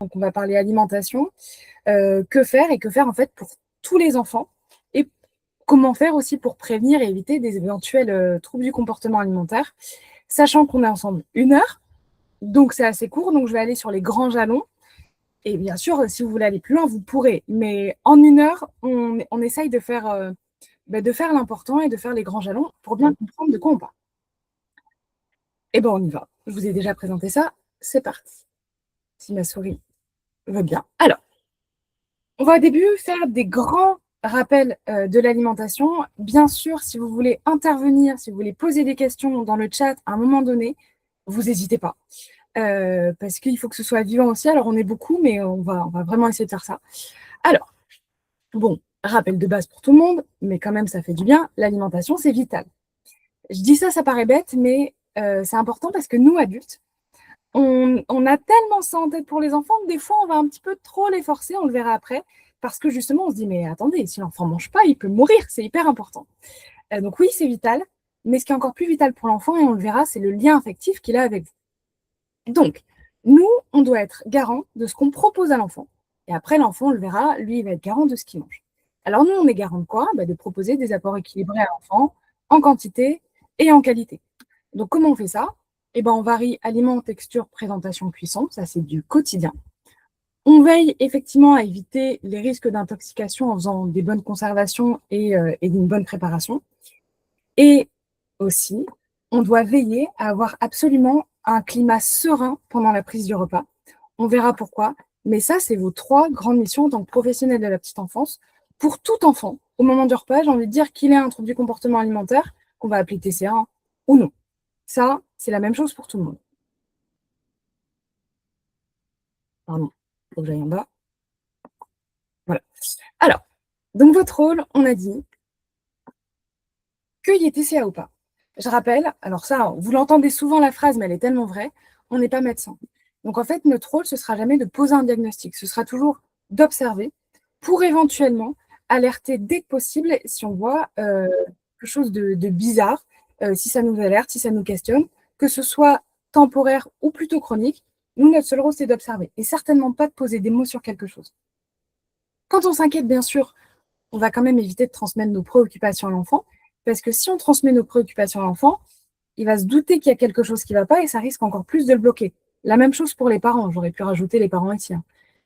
Donc, on va parler alimentation, que faire en fait pour tous les enfants et comment faire aussi pour prévenir et éviter des éventuels troubles du comportement alimentaire, sachant qu'on est ensemble 1 heure, donc c'est assez court, donc je vais aller sur les grands jalons. Et bien sûr, si vous voulez aller plus loin, vous pourrez, mais en 1 heure, on essaye de faire l'important et de faire les grands jalons pour bien comprendre de quoi on parle. Et ben on y va. Je vous ai déjà présenté ça, c'est parti. Si ma souris veut bien. Alors, on va au début faire des grands rappels de l'alimentation. Bien sûr, si vous voulez intervenir, si vous voulez poser des questions dans le chat à un moment donné, vous n'hésitez pas. Parce qu'il faut que ce soit vivant aussi. Alors, on est beaucoup, mais on va vraiment essayer de faire ça. Alors, bon, rappel de base pour tout le monde, mais quand même, ça fait du bien. L'alimentation, c'est vital. Je dis ça, ça paraît bête, mais c'est important parce que nous, adultes, on a tellement ça en tête pour les enfants que des fois, on va un petit peu trop les forcer, on le verra après, parce que justement, on se dit, mais attendez, si l'enfant ne mange pas, il peut mourir, c'est hyper important. Donc oui, c'est vital, mais ce qui est encore plus vital pour l'enfant, et on le verra, c'est le lien affectif qu'il a avec vous. Donc, nous, on doit être garant de ce qu'on propose à l'enfant. Et après, l'enfant, on le verra, lui, il va être garant de ce qu'il mange. Alors nous, on est garant de quoi? De proposer des apports équilibrés à l'enfant, en quantité et en qualité. Donc, comment on fait ça? On varie aliments, texture, présentation, cuisson. Ça, c'est du quotidien. On veille effectivement à éviter les risques d'intoxication en faisant des bonnes conservations et d'une bonne préparation. Et aussi, on doit veiller à avoir absolument un climat serein pendant la prise du repas. On verra pourquoi. Mais ça, c'est vos 3 grandes missions en tant que professionnel de la petite enfance. Pour tout enfant, au moment du repas, j'ai envie de dire qu'il ait un trouble du comportement alimentaire, qu'on va appeler TCA ou non. Ça, c'est la même chose pour tout le monde. Pardon, il faut que j'aille en bas. Voilà. Alors, donc votre rôle, on a dit qu'il y ait TCA ou pas. Je rappelle, alors ça, vous l'entendez souvent la phrase, mais elle est tellement vraie, on n'est pas médecin. Donc en fait, notre rôle, ce sera jamais de poser un diagnostic, ce sera toujours d'observer pour éventuellement alerter dès que possible si on voit quelque chose de bizarre, si ça nous alerte, si ça nous questionne, que ce soit temporaire ou plutôt chronique. Nous, notre seul rôle, c'est d'observer et certainement pas de poser des mots sur quelque chose. Quand on s'inquiète, bien sûr, on va quand même éviter de transmettre nos préoccupations à l'enfant, parce que si on transmet nos préoccupations à l'enfant, il va se douter qu'il y a quelque chose qui ne va pas et ça risque encore plus de le bloquer. La même chose pour les parents, j'aurais pu rajouter les parents ici.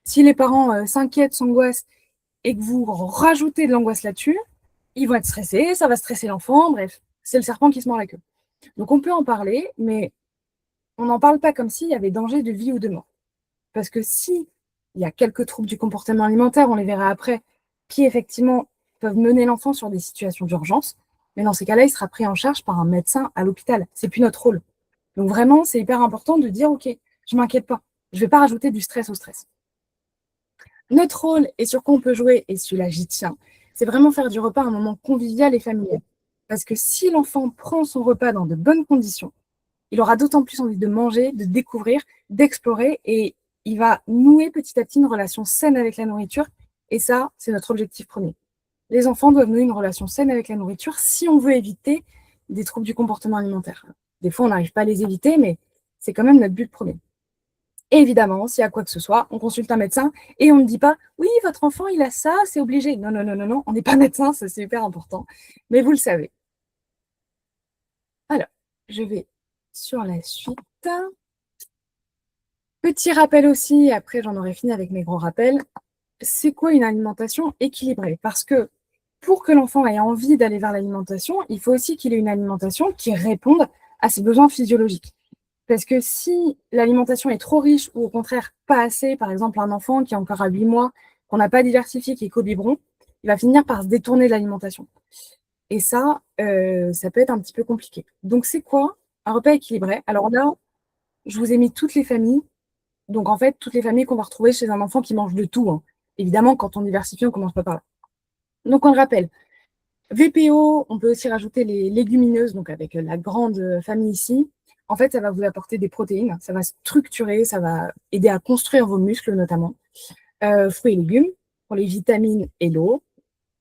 Si les parents s'inquiètent, s'angoissent et que vous rajoutez de l'angoisse là-dessus, ils vont être stressés, ça va stresser l'enfant, bref, c'est le serpent qui se mord la queue. Donc on peut en parler, mais on n'en parle pas comme s'il y avait danger de vie ou de mort. Parce que si il y a quelques troubles du comportement alimentaire, on les verra après, qui effectivement peuvent mener l'enfant sur des situations d'urgence, mais dans ces cas-là, il sera pris en charge par un médecin à l'hôpital. C'est plus notre rôle. Donc vraiment, c'est hyper important de dire, OK, je ne m'inquiète pas. Je ne vais pas rajouter du stress au stress. Notre rôle et sur quoi on peut jouer, et celui-là, j'y tiens, c'est vraiment faire du repas un moment convivial et familial. Parce que si l'enfant prend son repas dans de bonnes conditions, il aura d'autant plus envie de manger, de découvrir, d'explorer, et il va nouer petit à petit une relation saine avec la nourriture. Et ça, c'est notre objectif premier. Les enfants doivent nouer une relation saine avec la nourriture si on veut éviter des troubles du comportement alimentaire. Des fois, on n'arrive pas à les éviter, mais c'est quand même notre but premier. Et évidemment, s'il y a quoi que ce soit, on consulte un médecin et on ne dit pas « Oui, votre enfant, il a ça, c'est obligé ». Non, non, non, non, non, on n'est pas médecin, ça c'est hyper important. Mais vous le savez. Alors, je vais sur la suite. Petit rappel aussi, après j'en aurai fini avec mes gros rappels, c'est quoi une alimentation équilibrée? Parce que pour que l'enfant ait envie d'aller vers l'alimentation, il faut aussi qu'il ait une alimentation qui réponde à ses besoins physiologiques. Parce que si l'alimentation est trop riche ou au contraire pas assez, par exemple un enfant qui est encore à 8 mois, qu'on n'a pas diversifié, qui est qu'au biberon, il va finir par se détourner de l'alimentation. Et ça peut être un petit peu compliqué. Donc c'est quoi un repas équilibré? Alors là, je vous ai mis toutes les familles. Donc en fait, toutes les familles qu'on va retrouver chez un enfant qui mange de tout, hein. Évidemment, quand on diversifie, on ne commence pas par là. Donc on le rappelle, VPO, on peut aussi rajouter les légumineuses, donc avec la grande famille ici. En fait, ça va vous apporter des protéines, ça va structurer, ça va aider à construire vos muscles notamment. Fruits et légumes pour les vitamines et l'eau.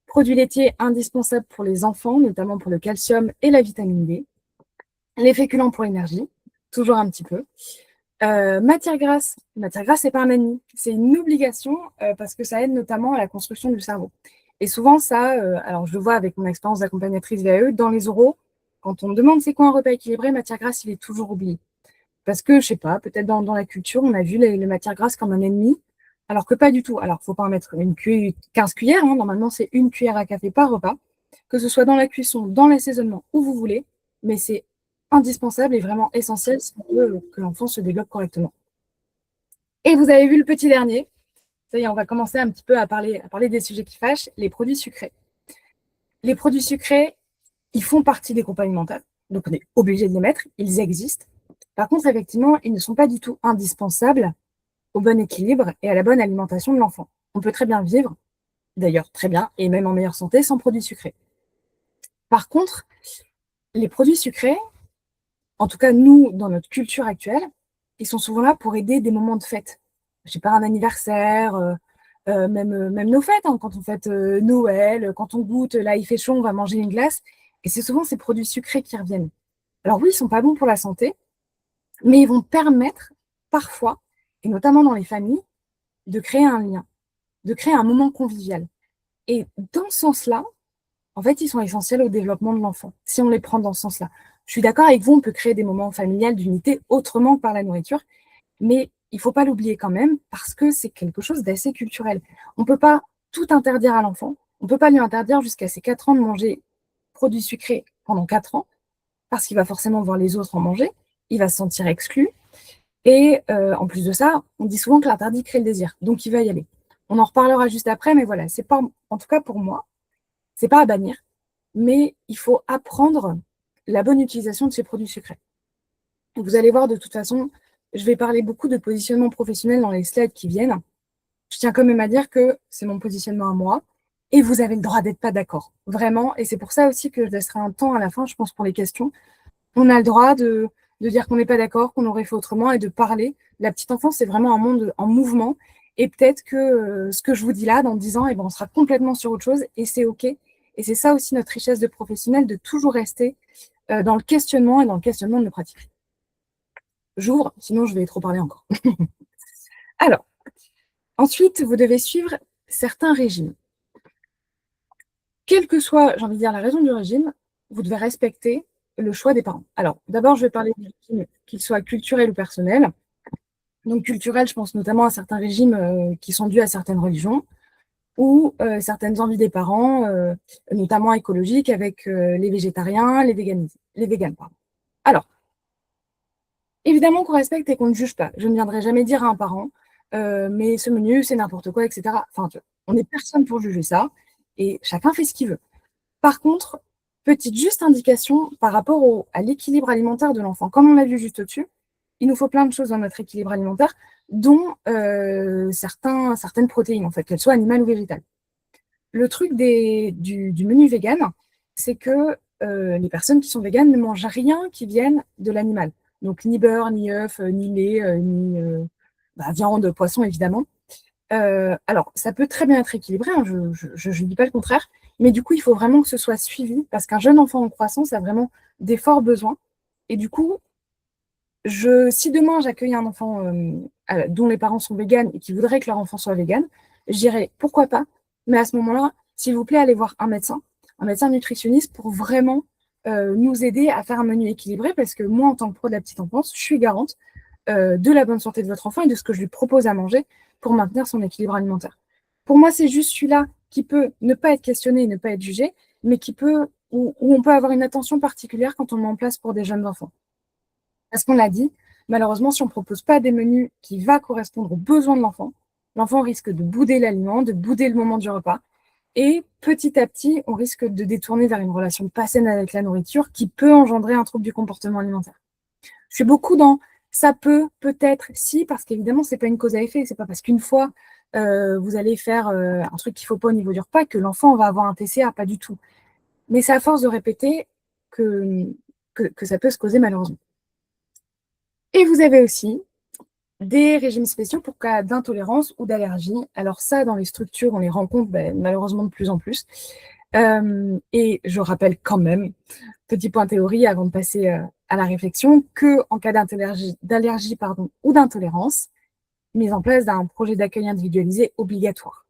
Produits laitiers indispensables pour les enfants, notamment pour le calcium et la vitamine D. Les féculents pour l'énergie, toujours un petit peu. Matière grasse, c'est pas un ennemi, c'est une obligation, parce que ça aide notamment à la construction du cerveau et souvent ça, alors je le vois avec mon expérience d'accompagnatrice VAE, dans les oraux, quand on me demande: «C'est quoi un repas équilibré?», matière grasse, il est toujours oublié. Parce que, je sais pas, peut-être dans la culture, on a vu les matières grasses comme un ennemi, alors que pas du tout. Alors, faut pas en mettre 15 cuillères, hein, normalement, c'est 1 cuillère à café par repas, que ce soit dans la cuisson, dans l'assaisonnement, où vous voulez, mais c'est indispensable et vraiment essentiel si on veut que l'enfant se développe correctement. Et vous avez vu le petit dernier, ça y est, on va commencer un petit peu à parler des sujets qui fâchent, les produits sucrés. Les produits sucrés, ils font partie des groupes alimentaires, donc on est obligé de les mettre, ils existent. Par contre, effectivement, ils ne sont pas du tout indispensables au bon équilibre et à la bonne alimentation de l'enfant. On peut très bien vivre, d'ailleurs très bien, et même en meilleure santé, sans produits sucrés. Par contre, les produits sucrés, en tout cas nous, dans notre culture actuelle, ils sont souvent là pour aider des moments de fête. Je sais pas, un anniversaire, même nos fêtes, hein, quand on fête Noël, quand on goûte, là il fait chaud, on va manger une glace, et c'est souvent ces produits sucrés qui reviennent. Alors oui, ils sont pas bons pour la santé, mais ils vont permettre parfois, et notamment dans les familles, de créer un lien, de créer un moment convivial. Et dans ce sens-là, en fait, ils sont essentiels au développement de l'enfant, si on les prend dans ce sens-là. Je suis d'accord avec vous, on peut créer des moments familiales d'unité autrement que par la nourriture, mais il ne faut pas l'oublier quand même, parce que c'est quelque chose d'assez culturel. On ne peut pas tout interdire à l'enfant, on ne peut pas lui interdire jusqu'à ses 4 ans de manger produits sucrés pendant 4 ans, parce qu'il va forcément voir les autres en manger, il va se sentir exclu, et en plus de ça, on dit souvent que l'interdit crée le désir, donc il va y aller. On en reparlera juste après, mais voilà, c'est pas, en tout cas pour moi, c'est pas à bannir, mais il faut apprendre la bonne utilisation de ces produits sucrés. Vous allez voir, de toute façon, je vais parler beaucoup de positionnement professionnel dans les slides qui viennent. Je tiens quand même à dire que c'est mon positionnement à moi, et vous avez le droit d'être pas d'accord, vraiment, et c'est pour ça aussi que je laisserai un temps à la fin, je pense, pour les questions. On a le droit de dire qu'on n'est pas d'accord, qu'on aurait fait autrement et de parler. La petite enfance, c'est vraiment un monde en mouvement. Et peut-être que ce que je vous dis là, dans 10 ans, eh ben, on sera complètement sur autre chose et c'est OK. Et c'est ça aussi notre richesse de professionnel, de toujours rester dans le questionnement et dans le questionnement de nos pratiques. J'ouvre, sinon je vais trop parler encore. Alors, ensuite, vous devez suivre certains régimes. Quelle que soit, j'ai envie de dire, la raison du régime, vous devez respecter le choix des parents. Alors, d'abord, je vais parler du régime, qu'il soit culturel ou personnel. Donc culturel, je pense notamment à certains régimes qui sont dus à certaines religions ou certaines envies des parents, notamment écologiques, avec les végétariens, les véganes, pardon. Alors, évidemment qu'on respecte et qu'on ne juge pas. Je ne viendrai jamais dire à un parent, mais ce menu, c'est n'importe quoi, etc. Enfin, on n'est personne pour juger ça, et chacun fait ce qu'il veut. Par contre, petite juste indication par rapport à l'équilibre alimentaire de l'enfant. Comme on l'a vu juste au-dessus, il nous faut plein de choses dans notre équilibre alimentaire, dont certaines protéines, en fait, qu'elles soient animales ou végétales. Le truc du menu vegan, c'est que les personnes qui sont véganes ne mangent rien qui vienne de l'animal. Donc ni beurre, ni œuf, ni lait, ni viande, poisson, évidemment. Alors, ça peut très bien être équilibré, hein, je ne dis pas le contraire, mais du coup, il faut vraiment que ce soit suivi, parce qu'un jeune enfant en croissance a vraiment des forts besoins. Et du coup, si demain j'accueille un enfant dont les parents sont véganes et qui voudrait que leur enfant soit végane, je dirais pourquoi pas, mais à ce moment-là, s'il vous plaît, allez voir un médecin nutritionniste pour vraiment nous aider à faire un menu équilibré, parce que moi, en tant que pro de la petite enfance, je suis garante de la bonne santé de votre enfant et de ce que je lui propose à manger pour maintenir son équilibre alimentaire. Pour moi, c'est juste celui-là qui peut ne pas être questionné et ne pas être jugé, mais où on peut avoir une attention particulière quand on le met en place pour des jeunes enfants. Parce qu'on l'a dit, malheureusement, si on ne propose pas des menus qui vont correspondre aux besoins de l'enfant risque de bouder l'aliment, de bouder le moment du repas. Et petit à petit, on risque de détourner vers une relation pas saine avec la nourriture qui peut engendrer un trouble du comportement alimentaire. Je suis beaucoup dans ça peut, peut-être, si, parce qu'évidemment, ce n'est pas une cause à effet. Ce n'est pas parce qu'une fois, vous allez faire un truc qu'il ne faut pas au niveau du repas que l'enfant va avoir un TCA, pas du tout. Mais c'est à force de répéter que ça peut se causer malheureusement. Et vous avez aussi des régimes spéciaux pour cas d'intolérance ou d'allergie. Alors ça, dans les structures, on les rencontre malheureusement de plus en plus. Et je rappelle quand même, petit point théorie avant de passer à la réflexion, qu'en cas d'allergie ou d'intolérance, mise en place d'un projet d'accueil individualisé obligatoire.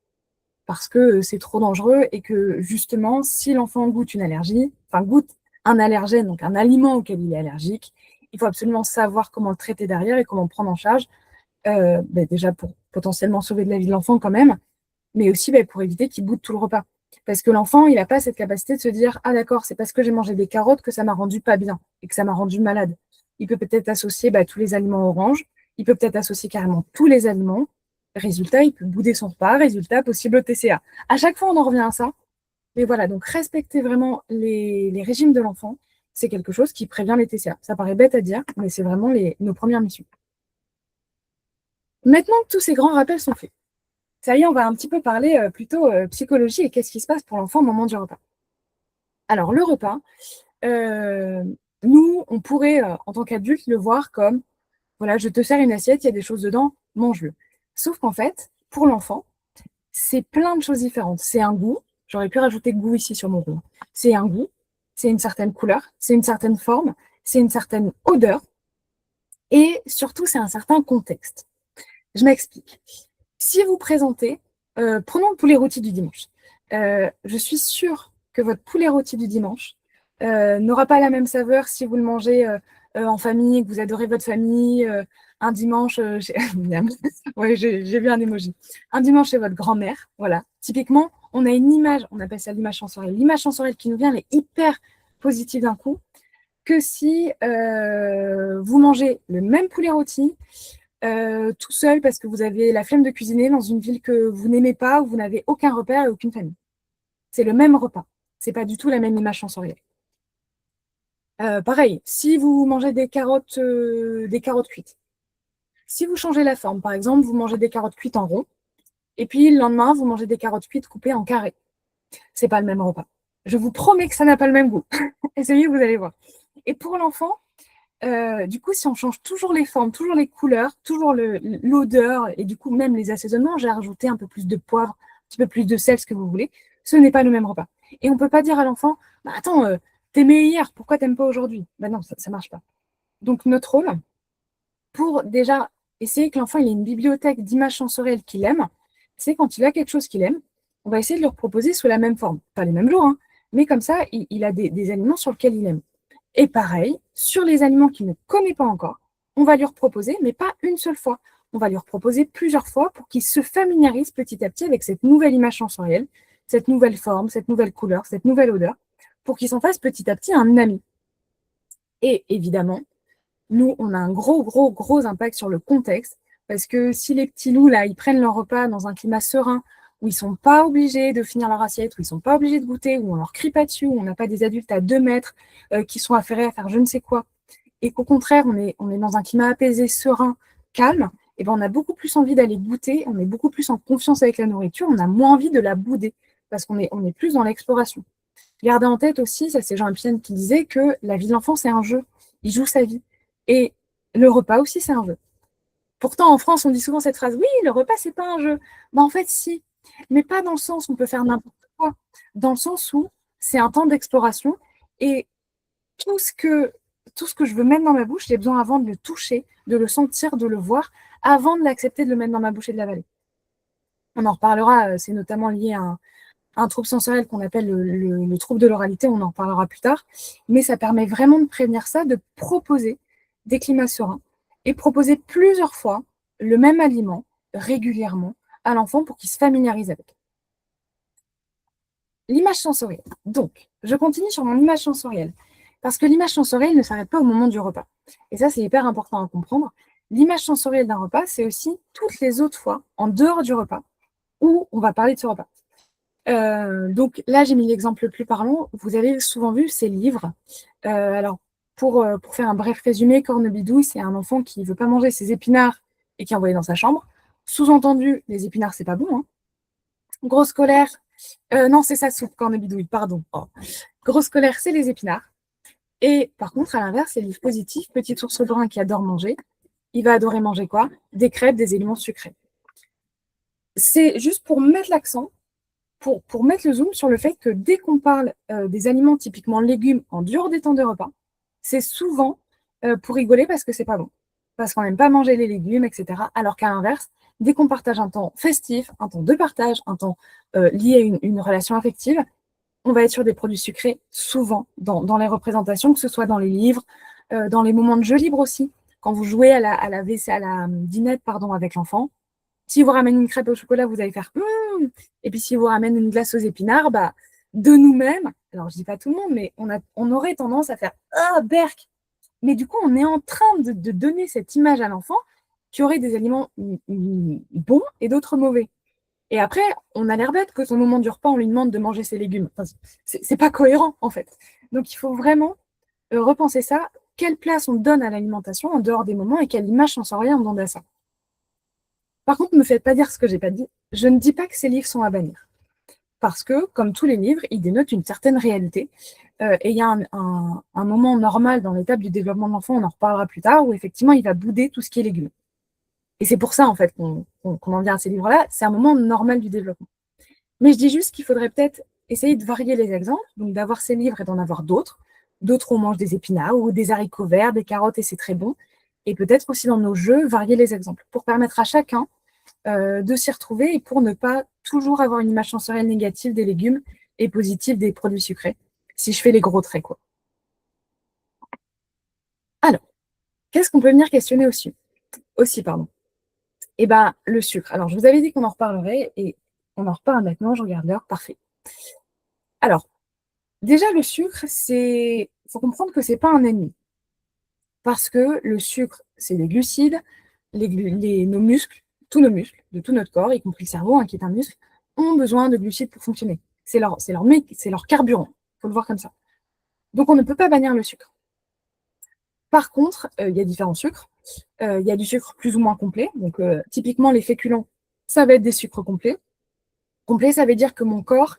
Parce que c'est trop dangereux et que justement, si l'enfant goûte une allergie, enfin goûte un allergène, donc un aliment auquel il est allergique, il faut absolument savoir comment le traiter derrière et comment le prendre en charge, déjà pour potentiellement sauver de la vie de l'enfant quand même, mais aussi pour éviter qu'il boude tout le repas. Parce que l'enfant, il n'a pas cette capacité de se dire ah d'accord, c'est parce que j'ai mangé des carottes que ça m'a rendu pas bien et que ça m'a rendu malade. Il peut peut-être associer tous les aliments oranges, il peut peut-être associer carrément tous les aliments. Résultat, il peut bouder son repas, résultat, possible TCA. À chaque fois, on en revient à ça. Mais voilà, donc respecter vraiment les régimes de l'enfant, c'est quelque chose qui prévient les TCA. Ça paraît bête à dire, mais c'est vraiment nos premières missions. Maintenant que tous ces grands rappels sont faits, ça y est, on va un petit peu parler plutôt psychologie et qu'est-ce qui se passe pour l'enfant au moment du repas. Alors, le repas, euh, nous, on pourrait, en tant qu'adulte, le voir comme, voilà, je te sers une assiette, il y a des choses dedans, mange-le. Sauf qu'en fait, pour l'enfant, c'est plein de choses différentes. C'est un goût, j'aurais pu rajouter goût ici sur mon rouleau. C'est un goût, c'est une certaine couleur, c'est une certaine forme, c'est une certaine odeur, et surtout, c'est un certain contexte. Je m'explique. Si vous présentez, prenons le poulet rôti du dimanche. Je suis sûre que votre poulet rôti du dimanche n'aura pas la même saveur si vous le mangez en famille, que vous adorez votre famille, un dimanche, ouais, j'ai vu un emoji. Un dimanche chez votre grand-mère, voilà. Typiquement, on a une image, on appelle ça l'image sensorielle. L'image sensorielle qui nous vient, elle est hyper positive d'un coup, que si vous mangez le même poulet rôti, tout seul parce que vous avez la flemme de cuisiner dans une ville que vous n'aimez pas, où vous n'avez aucun repère et aucune famille. C'est le même repas. C'est pas du tout la même image sensorielle. Pareil, si vous mangez des carottes cuites, si vous changez la forme, par exemple, vous mangez des carottes cuites en rond, et puis le lendemain, vous mangez des carottes cuites coupées en carré. C'est pas le même repas. Je vous promets que ça n'a pas le même goût. Essayez, vous allez voir. Et pour l'enfant, du coup, si on change toujours les formes, toujours les couleurs, toujours l'odeur, et du coup, même les assaisonnements, j'ai rajouté un peu plus de poivre, un petit peu plus de sel, ce que vous voulez, ce n'est pas le même repas. Et on ne peut pas dire à l'enfant, attends, t'aimais hier, pourquoi t'aimes pas aujourd'hui? Non, ça ne marche pas. Donc, notre rôle, pour déjà essayer que l'enfant ait une bibliothèque d'images sensorielles qu'il aime, c'est quand il a quelque chose qu'il aime, on va essayer de lui proposer sous la même forme. Pas les mêmes jours, hein, mais comme ça, il a des aliments sur lesquels il aime. Et pareil, sur les aliments qu'il ne connaît pas encore, on va lui proposer, mais pas une seule fois. On va lui proposer plusieurs fois pour qu'il se familiarise petit à petit avec cette nouvelle image sensorielle, cette nouvelle forme, cette nouvelle couleur, cette nouvelle odeur, pour qu'il s'en fasse petit à petit un ami. Et évidemment, nous, on a un gros impact sur le contexte, parce que si les petits loups, là, ils prennent leur repas dans un climat serein, où ils ne sont pas obligés de finir leur assiette, où ils ne sont pas obligés de goûter, où on leur crie pas dessus, où on n'a pas des adultes à 2 mètres qui sont affairés à faire je ne sais quoi, et qu'au contraire, on est dans un climat apaisé, serein, calme, et ben on a beaucoup plus envie d'aller goûter, on est beaucoup plus en confiance avec la nourriture, on a moins envie de la bouder, parce on est plus dans l'exploration. Gardez en tête aussi, ça c'est Jean Epstein qui disait que la vie de l'enfant c'est un jeu, il joue sa vie. Et le repas aussi c'est un jeu. Pourtant en France on dit souvent cette phrase, oui le repas c'est pas un jeu. En fait si, mais pas dans le sens où on peut faire n'importe quoi, dans le sens où c'est un temps d'exploration et tout ce que je veux mettre dans ma bouche, j'ai besoin avant de le toucher, de le sentir, de le voir, avant de l'accepter de le mettre dans ma bouche et de l'avaler. On en reparlera, c'est notamment lié à un trouble sensoriel qu'on appelle le trouble de l'oralité, on en parlera plus tard, mais ça permet vraiment de prévenir ça, de proposer des climats sereins et proposer plusieurs fois le même aliment régulièrement à l'enfant pour qu'il se familiarise avec. L'image sensorielle. Donc, je continue sur mon image sensorielle, parce que l'image sensorielle ne s'arrête pas au moment du repas. Et ça, c'est hyper important à comprendre. L'image sensorielle d'un repas, c'est aussi toutes les autres fois, en dehors du repas, où on va parler de ce repas. Donc là, j'ai mis l'exemple le plus parlant. Vous avez souvent vu ces livres. Alors, pour faire un bref résumé, Cornebidouille, c'est un enfant qui ne veut pas manger ses épinards et qui est envoyé dans sa chambre. Sous-entendu, les épinards, c'est pas bon. Hein. Grosse colère. Non, c'est sa soupe, Cornebidouille, pardon. Oh. Grosse colère, c'est les épinards. Et par contre, à l'inverse, c'est le livre positif, petit ours brun qui adore manger. Il va adorer manger quoi? Des crêpes, des éléments sucrés. C'est juste pour mettre l'accent pour mettre le zoom sur le fait que dès qu'on parle des aliments typiquement légumes en dehors des temps de repas, c'est souvent pour rigoler parce que c'est pas bon, parce qu'on n'aime pas manger les légumes, etc. Alors qu'à l'inverse, dès qu'on partage un temps festif, un temps de partage, un temps lié à une relation affective, on va être sur des produits sucrés souvent dans les représentations, que ce soit dans les livres, dans les moments de jeu libre aussi. Quand vous jouez à la dinette pardon, avec l'enfant, si vous ramène une crêpe au chocolat, vous allez faire et puis si vous ramène une glace aux épinards, bah, de nous-mêmes, alors je dis pas tout le monde, mais on aurait tendance à faire ah berk. Mais du coup, on est en train de donner cette image à l'enfant qui aurait des aliments bons et d'autres mauvais. Et après, on a l'air bête que au moment du repas, on lui demande de manger ses légumes. Enfin, c'est pas cohérent, en fait. Donc, il faut vraiment repenser ça. Quelle place on donne à l'alimentation en dehors des moments et quelle image sensorielle on donne à ça. Par contre, ne me faites pas dire ce que j'ai pas dit. Je ne dis pas que ces livres sont à bannir. Parce que, comme tous les livres, ils dénotent une certaine réalité. Et il y a un moment normal dans l'étape du développement de l'enfant, on en reparlera plus tard, où effectivement, il va bouder tout ce qui est légumes. Et c'est pour ça, en fait, qu'on en vient à ces livres-là. C'est un moment normal du développement. Mais je dis juste qu'il faudrait peut-être essayer de varier les exemples, donc d'avoir ces livres et d'en avoir d'autres. D'autres, on mange des épinards ou des haricots verts, des carottes, et c'est très bon. Et peut-être aussi dans nos jeux, varier les exemples pour permettre à chacun de s'y retrouver et pour ne pas toujours avoir une image sensorielle négative des légumes et positive des produits sucrés, si je fais les gros traits, quoi. Alors, qu'est-ce qu'on peut venir questionner aussi, pardon. Eh ben, le sucre. Alors, je vous avais dit qu'on en reparlerait et on en reparle maintenant, je regarde l'heure, parfait. Alors, déjà, le sucre, il faut comprendre que c'est pas un ennemi. Parce que le sucre, c'est des glucides, nos muscles, tous nos muscles, de tout notre corps, y compris le cerveau, hein, qui est un muscle, ont besoin de glucides pour fonctionner. C'est leur carburant. Il faut le voir comme ça. Donc, on ne peut pas bannir le sucre. Par contre, il y a différents sucres. Il y a du sucre plus ou moins complet. Donc, typiquement, les féculents, ça va être des sucres complets. Complet, ça veut dire que mon corps,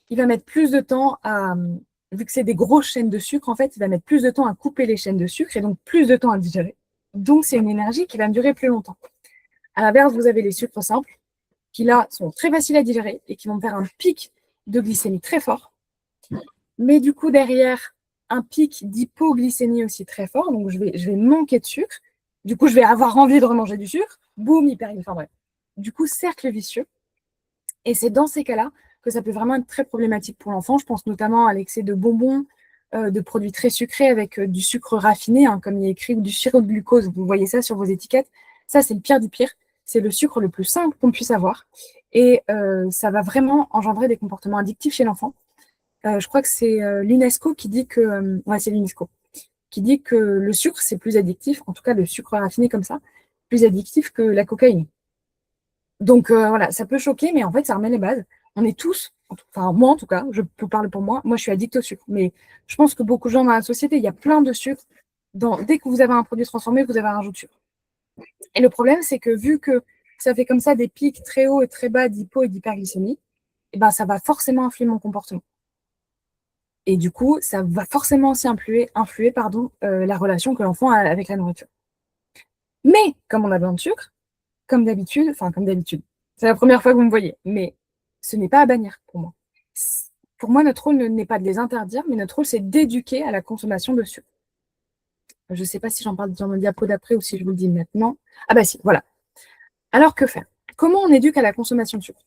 il va mettre plus de temps vu que c'est des grosses chaînes de sucre, en fait, il va mettre plus de temps à couper les chaînes de sucre et donc plus de temps à digérer. Donc, c'est une énergie qui va me durer plus longtemps. À l'inverse, vous avez les sucres simples, qui là sont très faciles à digérer et qui vont me faire un pic de glycémie très fort. Mais du coup, derrière, un pic d'hypoglycémie aussi très fort. Donc, je vais manquer de sucre. Du coup, je vais avoir envie de remanger du sucre. Boum, enfin bref. Du coup, cercle vicieux. Et c'est dans ces cas-là que ça peut vraiment être très problématique pour l'enfant. Je pense notamment à l'excès de bonbons, de produits très sucrés avec du sucre raffiné, hein, comme il est écrit, ou du sirop de glucose. Vous voyez ça sur vos étiquettes. Ça, c'est le pire du pire. C'est le sucre le plus simple qu'on puisse avoir. Et ça va vraiment engendrer des comportements addictifs chez l'enfant. Je crois que c'est l'UNESCO qui dit que, ouais, c'est l'UNESCO, qui dit que le sucre, c'est plus addictif, en tout cas le sucre raffiné comme ça, plus addictif que la cocaïne. Donc voilà, ça peut choquer, mais en fait, ça remet les bases. On est tous, enfin moi en tout cas, je peux parler pour moi je suis addict au sucre, mais je pense que beaucoup de gens dans la société, il y a plein de sucre. Dès que vous avez un produit transformé, vous avez un rajout de sucre. Et le problème, c'est que vu que ça fait comme ça des pics très hauts et très bas d'hypo et d'hyperglycémie, eh ben, ça va forcément influer mon comportement. Et du coup, ça va forcément aussi influer la relation que l'enfant a avec la nourriture. Mais comme on a besoin de sucre, comme d'habitude, c'est la première fois que vous me voyez, mais ce n'est pas à bannir pour moi. Pour moi, notre rôle n'est pas de les interdire, mais notre rôle, c'est d'éduquer à la consommation de sucre. Je ne sais pas si j'en parle dans mon diapo d'après ou si je vous le dis maintenant. Ah bah si, voilà. Alors que faire? Comment on éduque à la consommation de sucre?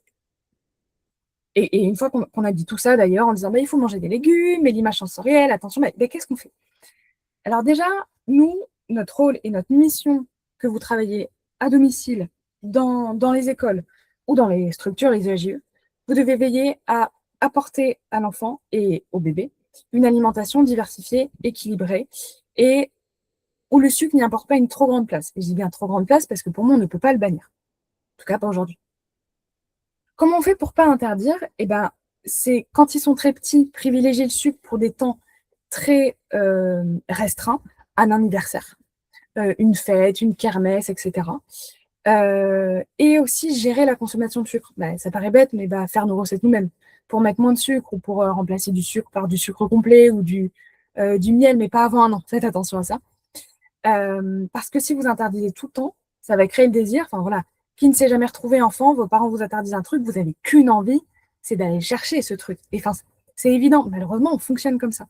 Et une fois qu'on a dit tout ça, d'ailleurs, en disant bah, il faut manger des légumes, mais l'image sensorielle, attention, bah, qu'est-ce qu'on fait? Alors déjà, nous, notre rôle et notre mission que vous travaillez à domicile, dans les écoles ou dans les structures, les EAJE, vous devez veiller à apporter à l'enfant et au bébé une alimentation diversifiée, équilibrée et où le sucre n'y apporte pas une trop grande place. Et je dis bien trop grande place parce que pour moi, on ne peut pas le bannir. En tout cas, pas aujourd'hui. Comment on fait pour ne pas interdire? Eh ben, c'est quand ils sont très petits, privilégier le sucre pour des temps très restreints, un anniversaire, une fête, une kermesse, etc. Et aussi gérer la consommation de sucre. Bah, ça paraît bête, mais bah, faire nos recettes nous-mêmes. Pour mettre moins de sucre ou pour remplacer du sucre par du sucre complet ou du miel, mais pas avant un an. Faites attention à ça. Parce que si vous interdisez tout le temps, ça va créer le désir. Enfin voilà, qui ne s'est jamais retrouvé enfant, vos parents vous interdisent un truc, vous n'avez qu'une envie, c'est d'aller chercher ce truc. Et enfin, c'est évident, malheureusement, on fonctionne comme ça.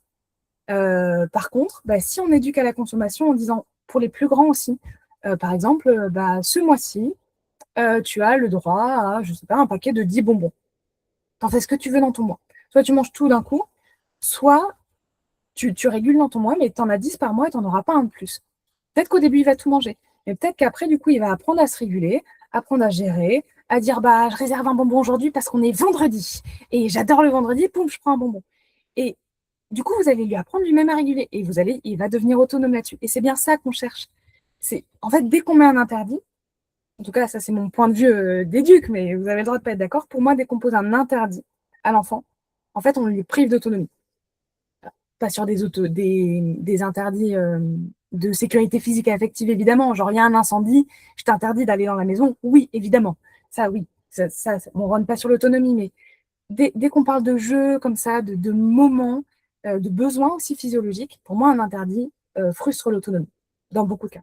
Par contre, bah, si on éduque à la consommation en disant, pour les plus grands aussi, par exemple, bah, ce mois-ci, tu as le droit à, je sais pas, un paquet de 10 bonbons. T'en fais ce que tu veux dans ton mois. Soit tu manges tout d'un coup, soit tu régules dans ton mois, mais tu en as 10 par mois et tu n'en auras pas un de plus. Peut-être qu'au début, il va tout manger. Mais peut-être qu'après, du coup, il va apprendre à se réguler, apprendre à gérer, à dire bah, je réserve un bonbon aujourd'hui parce qu'on est vendredi. Et j'adore le vendredi, poum, je prends un bonbon. Et du coup, vous allez lui apprendre lui-même à réguler. Et il va devenir autonome là-dessus. Et c'est bien ça qu'on cherche. En fait, dès qu'on met un interdit, en tout cas, ça c'est mon point de vue d'éduc, mais vous avez le droit de ne pas être d'accord. Pour moi, dès qu'on pose un interdit à l'enfant, en fait, on lui prive d'autonomie. Pas sur des interdits de sécurité physique et affective, évidemment. Genre, il y a un incendie, je t'interdis d'aller dans la maison. Oui, évidemment. Ça, oui. On ne rentre pas sur l'autonomie, mais dès qu'on parle de jeux comme ça, de moments, de besoins aussi physiologiques, pour moi, un interdit frustre l'autonomie, dans beaucoup de cas.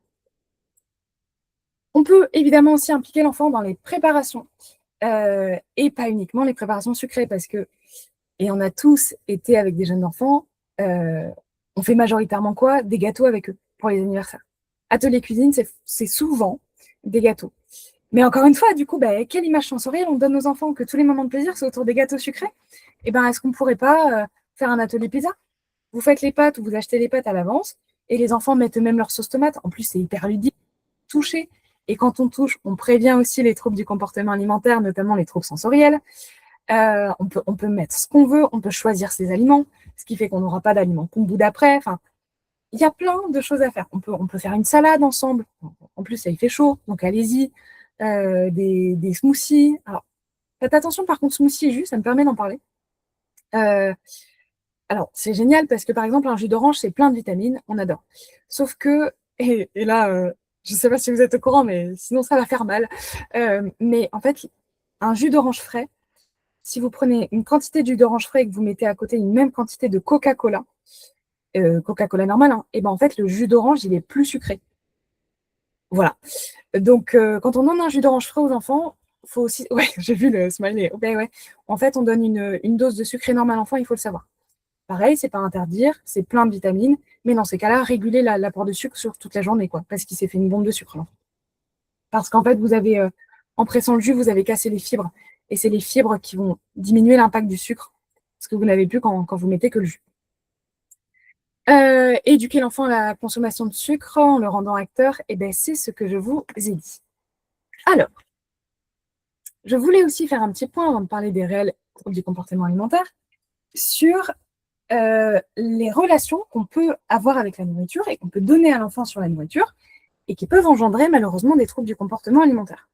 On peut évidemment aussi impliquer l'enfant dans les préparations, et pas uniquement les préparations sucrées, parce que, et on a tous été avec des jeunes enfants, on fait majoritairement quoi? Des gâteaux avec eux pour les anniversaires. Atelier cuisine, c'est souvent des gâteaux. Mais encore une fois, du coup, bah, quelle image sensorielle on donne aux enfants que tous les moments de plaisir, c'est autour des gâteaux sucrés? Eh ben, est-ce qu'on ne pourrait pas faire un atelier pizza? Vous faites les pâtes ou vous achetez les pâtes à l'avance et les enfants mettent eux-mêmes leur sauce tomate. En plus, c'est hyper ludique, toucher. Et quand on touche, on prévient aussi les troubles du comportement alimentaire, notamment les troubles sensoriels. On peut mettre ce qu'on veut, on peut choisir ses aliments, ce qui fait qu'on n'aura pas d'aliments kombu d'après. Enfin, il y a plein de choses à faire. On peut faire une salade ensemble. En plus, ça il fait chaud, donc allez-y. Des smoothies. Alors, faites attention, par contre, smoothie et jus, ça me permet d'en parler. Euh, alors, c'est génial parce que, par exemple, un jus d'orange, c'est plein de vitamines, on adore. Sauf que, et là, je ne sais pas si vous êtes au courant, mais sinon, ça va faire mal. Mais en fait, un jus d'orange frais, si vous prenez une quantité de jus d'orange frais et que vous mettez à côté une même quantité de Coca-Cola, Coca-Cola normal, hein, et ben en fait, le jus d'orange, il est plus sucré. Voilà. Donc, quand on donne un jus d'orange frais aux enfants, faut aussi. Ouais, j'ai vu le smiley. Ouais, ouais. En fait, on donne une dose de sucre énorme à l'enfant, il faut le savoir. Pareil, c'est pas interdire, c'est plein de vitamines, mais dans ces cas-là, réguler l'apport de sucre sur toute la journée, quoi, parce qu'il s'est fait une bombe de sucre, l'enfant. Parce qu'en fait, en pressant le jus, vous avez cassé les fibres, et c'est les fibres qui vont diminuer l'impact du sucre, ce que vous n'avez plus quand vous mettez que le jus. Éduquer l'enfant à la consommation de sucre en le rendant acteur, eh ben, c'est ce que je vous ai dit. Alors, je voulais aussi faire un petit point avant de parler des réels troubles du comportement alimentaire sur les relations qu'on peut avoir avec la nourriture et qu'on peut donner à l'enfant sur la nourriture et qui peuvent engendrer malheureusement des troubles du comportement alimentaire.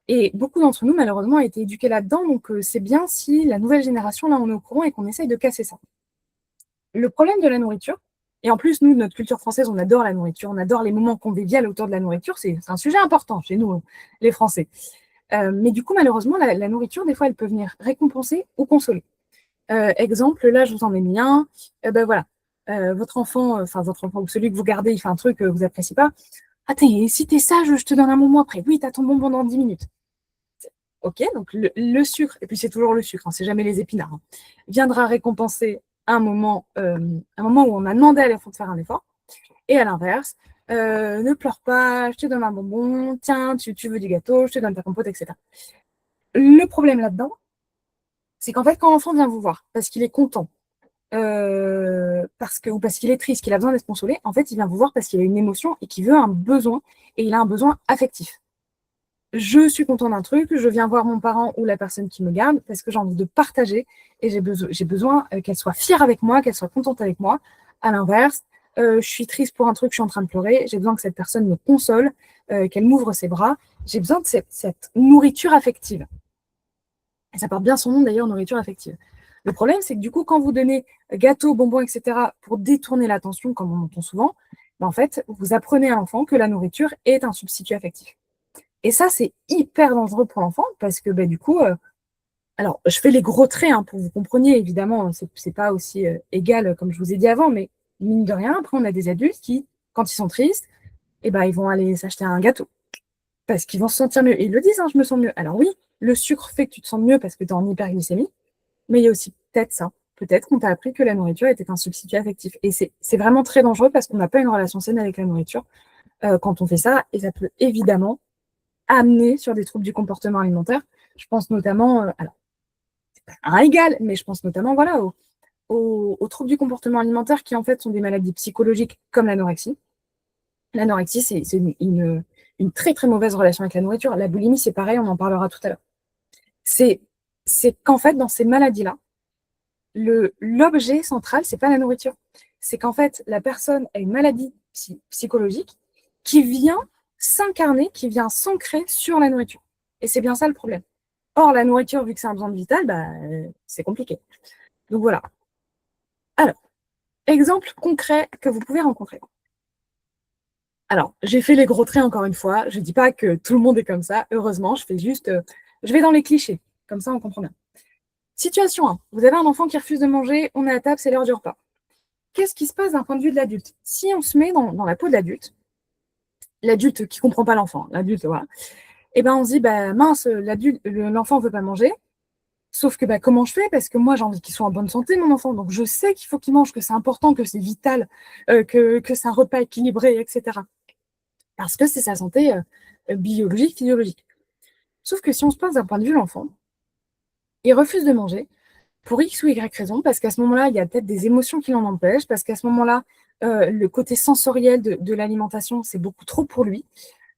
Et beaucoup d'entre nous, malheureusement, ont été éduqués là-dedans, donc c'est bien si la nouvelle génération, là, on est au courant et qu'on essaye de casser ça. Le problème de la nourriture, et en plus, nous, notre culture française, on adore la nourriture, on adore les moments conviviaux autour de la nourriture, c'est un sujet important chez nous, les Français. Mais du coup, malheureusement, la nourriture, des fois, elle peut venir récompenser ou consoler. Exemple, là, je vous en ai mis un. Ben voilà, votre enfant ou celui que vous gardez, il fait un truc que vous appréciez pas. Ah, si t'es sage, je te donne un bonbon après. Oui, t'as ton bonbon dans 10 minutes. Ok, donc le sucre, et puis c'est toujours le sucre, hein, c'est jamais les épinards, hein, viendra récompenser un moment où on a demandé à l'enfant de faire un effort. Et à l'inverse, ne pleure pas, je te donne un bonbon, tiens, tu veux du gâteau, je te donne ta compote, etc. Le problème là-dedans, c'est qu'en fait, quand l'enfant vient vous voir, parce qu'il est content, ou parce qu'il est triste, qu'il a besoin d'être consolé, en fait, il vient vous voir parce qu'il a une émotion et qu'il veut un besoin, et il a un besoin affectif. Je suis content d'un truc, je viens voir mon parent ou la personne qui me garde parce que j'ai envie de partager et j'ai besoin qu'elle soit fière avec moi, qu'elle soit contente avec moi. À l'inverse, je suis triste pour un truc, je suis en train de pleurer, j'ai besoin que cette personne me console, qu'elle m'ouvre ses bras. J'ai besoin de cette nourriture affective. Et ça porte bien son nom d'ailleurs, nourriture affective. Le problème, c'est que du coup, quand vous donnez gâteaux, bonbons, etc., pour détourner l'attention, comme on entend souvent, ben en fait, vous apprenez à l'enfant que la nourriture est un substitut affectif. Et ça, c'est hyper dangereux pour l'enfant parce que du coup, alors je fais les gros traits hein, pour que vous compreniez, évidemment, c'est pas aussi égal comme je vous ai dit avant, mais mine de rien, après on a des adultes qui, quand ils sont tristes, ils vont aller s'acheter un gâteau. parce qu'ils vont se sentir mieux. Et ils le disent, hein, je me sens mieux. Alors oui, le sucre fait que tu te sens mieux parce que tu es en hyperglycémie, mais il y a aussi peut-être ça. Peut-être qu'on t'a appris que la nourriture était un substitut affectif. Et c'est vraiment très dangereux parce qu'on n'a pas une relation saine avec la nourriture quand on fait ça. Et ça peut évidemment amener sur des troubles du comportement alimentaire. Je pense notamment, alors, c'est pas un égal, mais je pense notamment voilà, aux troubles du comportement alimentaire qui en fait sont des maladies psychologiques comme l'anorexie. L'anorexie, c'est une très très mauvaise relation avec la nourriture. La boulimie, c'est pareil, on en parlera tout à l'heure. C'est qu'en fait, dans ces maladies-là, l'objet central, c'est pas la nourriture. C'est qu'en fait, la personne a une maladie psychologique qui vient s'incarner, qui vient s'ancrer sur la nourriture. Et c'est bien ça le problème. Or, la nourriture, vu que c'est un besoin vital, bah, c'est compliqué. Donc voilà. Alors, exemple concret que vous pouvez rencontrer. Alors, j'ai fait les gros traits encore une fois. Je ne dis pas que tout le monde est comme ça. Heureusement, je fais juste, je vais dans les clichés. Comme ça, on comprend bien. Situation 1. Vous avez un enfant qui refuse de manger. On est à table, c'est l'heure du repas. Qu'est-ce qui se passe d'un point de vue de l'adulte? Si on se met dans la peau de l'adulte qui ne comprend pas l'enfant, l'adulte, voilà, et ben on se dit, bah, mince, l'enfant ne veut pas manger. Sauf que bah, comment je fais? Parce que moi, j'ai envie qu'il soit en bonne santé, mon enfant. Donc, je sais qu'il faut qu'il mange, que c'est important, que c'est vital, que c'est un repas équilibré, etc. Parce que c'est sa santé biologique, physiologique. Sauf que si on se passe d'un point de vue l'enfant, il refuse de manger pour X ou Y raison, parce qu'à ce moment-là, il y a peut-être des émotions qui l'en empêchent, parce qu'à ce moment-là, le côté sensoriel de l'alimentation, c'est beaucoup trop pour lui.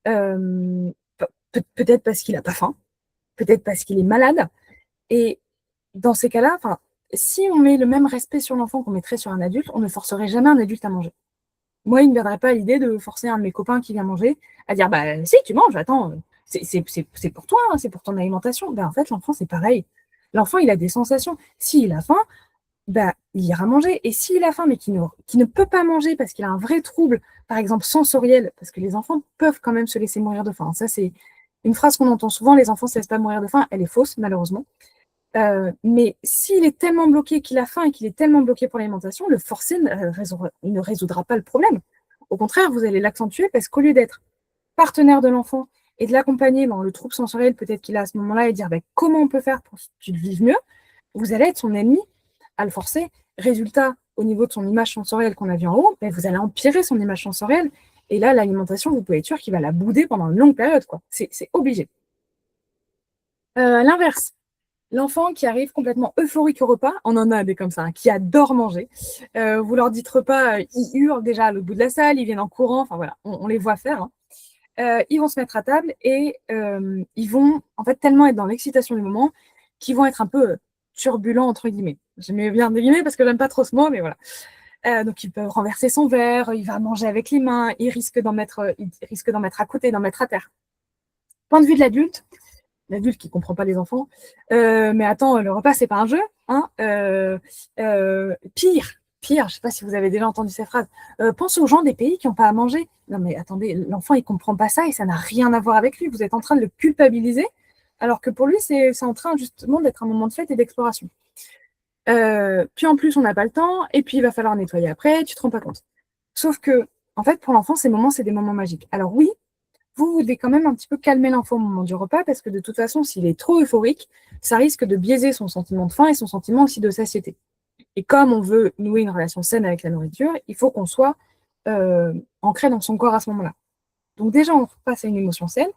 Euh, peut-être parce qu'il n'a pas faim, peut-être parce qu'il est malade. Et dans ces cas-là, si on met le même respect sur l'enfant qu'on mettrait sur un adulte, on ne forcerait jamais un adulte à manger. Moi, il ne me viendrait pas l'idée de forcer un de mes copains qui vient manger à dire bah si tu manges, attends, c'est pour toi, hein, c'est pour ton alimentation. Ben, en fait, l'enfant, c'est pareil. L'enfant, il a des sensations. S'il a faim, bah, il ira manger. Et s'il a faim, mais qui ne peut pas manger parce qu'il a un vrai trouble, par exemple sensoriel, parce que les enfants peuvent quand même se laisser mourir de faim. Ça, c'est une phrase qu'on entend souvent, les enfants ne se laissent pas mourir de faim. Elle est fausse, malheureusement. Mais s'il est tellement bloqué qu'il a faim et qu'il est tellement bloqué pour l'alimentation, le forcer ne résoudra pas le problème. Au contraire, vous allez l'accentuer parce qu'au lieu d'être partenaire de l'enfant et de l'accompagner dans le trouble sensoriel peut-être qu'il a à ce moment-là et dire bah, comment on peut faire pour qu'il vive mieux, vous allez être son ennemi à le forcer. Résultat, au niveau de son image sensorielle qu'on a vu en haut, bah, vous allez empirer son image sensorielle. Et là, l'alimentation, vous pouvez être sûr qu'il va la bouder pendant une longue période. C'est obligé. L'inverse. L'enfant qui arrive complètement euphorique au repas, on en a des comme ça, hein, qui adorent manger. Vous leur dites repas, ils hurlent déjà à l'autre bout de la salle, ils viennent en courant, enfin voilà, on les voit faire. Hein. Ils vont se mettre à table et ils vont en fait tellement être dans l'excitation du moment qu'ils vont être un peu turbulents entre guillemets. J'aime bien des guillemets parce que j'aime pas trop ce mot, mais voilà. Donc ils peuvent renverser son verre, il va manger avec les mains, il risque d'en mettre à côté, d'en mettre à terre. Point de vue de l'adulte qui comprend pas les enfants. Mais attends, le repas, c'est pas un jeu. Hein pire, je sais pas si vous avez déjà entendu ces phrases. Pense aux gens des pays qui n'ont pas à manger. Non mais attendez, l'enfant, il comprend pas ça et ça n'a rien à voir avec lui. Vous êtes en train de le culpabiliser, alors que pour lui, c'est en train justement d'être un moment de fête et d'exploration. Puis en plus, on n'a pas le temps, et puis il va falloir nettoyer après, tu te rends pas compte. Sauf que, en fait, pour l'enfant, ces moments, c'est des moments magiques. Alors oui, vous devez quand même un petit peu calmer l'enfant au moment du repas parce que de toute façon, s'il est trop euphorique, ça risque de biaiser son sentiment de faim et son sentiment aussi de satiété. Et comme on veut nouer une relation saine avec la nourriture, il faut qu'on soit ancré dans son corps à ce moment-là. Donc déjà, on passe à une émotion saine